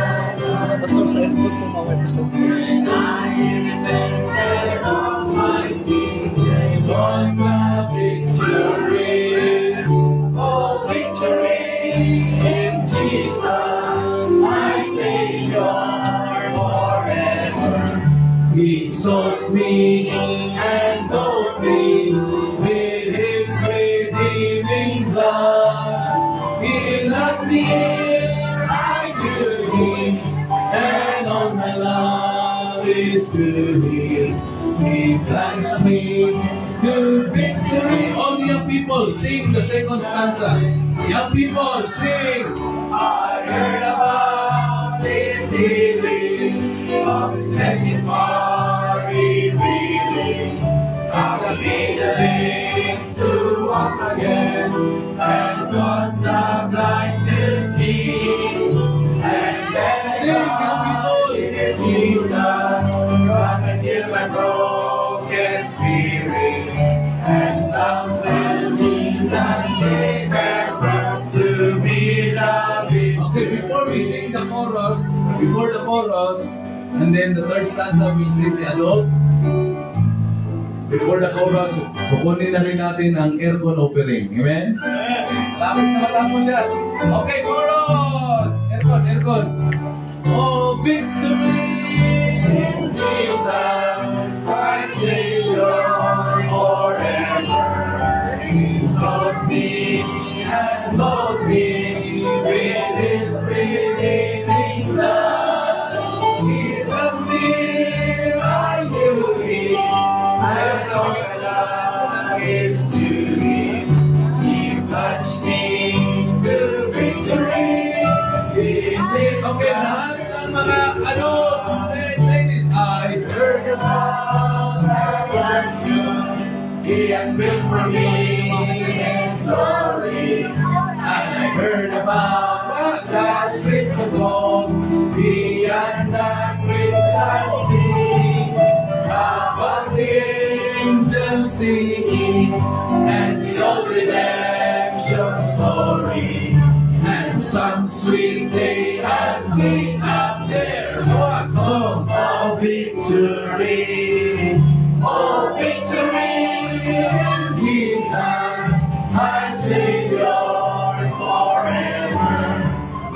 Pastor, sa input ko mawag sa on my victory, oh victory in Jesus, my Savior forever. He sought me and bought me with His redeeming blood. He loved me, I knew Him, and all my love is to Him. He plants me to victory. All the young people, sing the second stanza. Young people, sing. I heard about His healing, of His exemplary revealing, how He made the lame to walk again, and caused the blind to see. And then sing, young people, Jesus, come and heal my broken spirit, and sounds that Jesus gave back to me the victory. Okay, before we sing the chorus, and then the third stanza we'll sing the adult. Before the chorus, kukunin na rin natin ang aircon offering. Amen? Lapit na matapos yan. Okay, chorus! Aircon. Oh, victory in Jesus, my Savior forever. He sought me and bought me with His redeeming blood. He loved me, I knew Him, and all my love is to Him. He touched me to victory. Okay, lahat ng mga adults, ladies, I heard about salvation. He has built for me in glory. And I heard about the streets of gold beyond the crystal sea. About the angels singing and the old redemption story. And some sweet day I sing up there a song of victory. Oh, victory in Jesus, my Savior forever.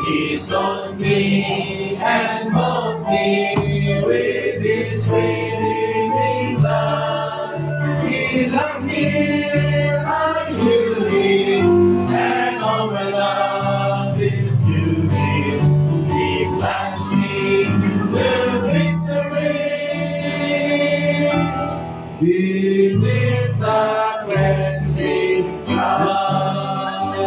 He sought me and bought me with His redeeming blood. He loved me, I knew Him, and all my love is to Him. He plants me to victory. Beneath the cleansing blood.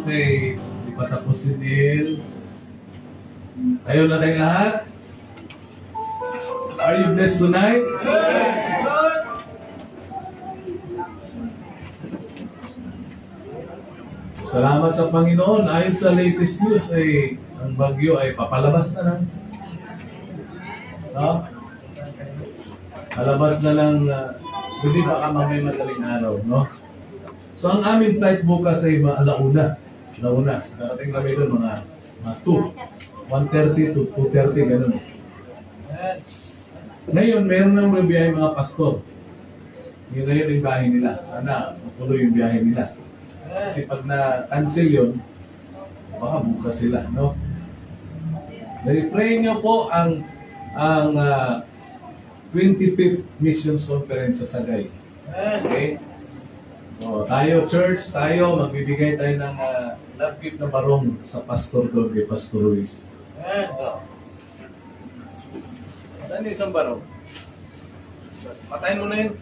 Okay, hindi pa tapos si Neil. Ayun na tayong lahat. Are you blessed tonight? Salamat sa Panginoon. Ayon sa latest news, ay ang bagyo ay papalabas na lang. No? Palabas na lang, hindi baka mamay madaling araw, no? So ang aming flight bukas ay alauna. Alauna. Darating kami doon mga 1:30 to 2:30, ganun. Ngayon, meron ng biyahe mga pastor. Yun na yun yung biyahe nila. Sana matuloy yung biyahe nila. Kasi pag na-cancel yun, baka bukas sila, no? I-pray nyo po ang 25th Missions Conference sa Sagay. Okay? So, tayo, church, tayo, magbibigay tayo ng love gift na barong sa pastor doon kay Pastor Luis. Saan yung isang barong? Patayin mo na yun.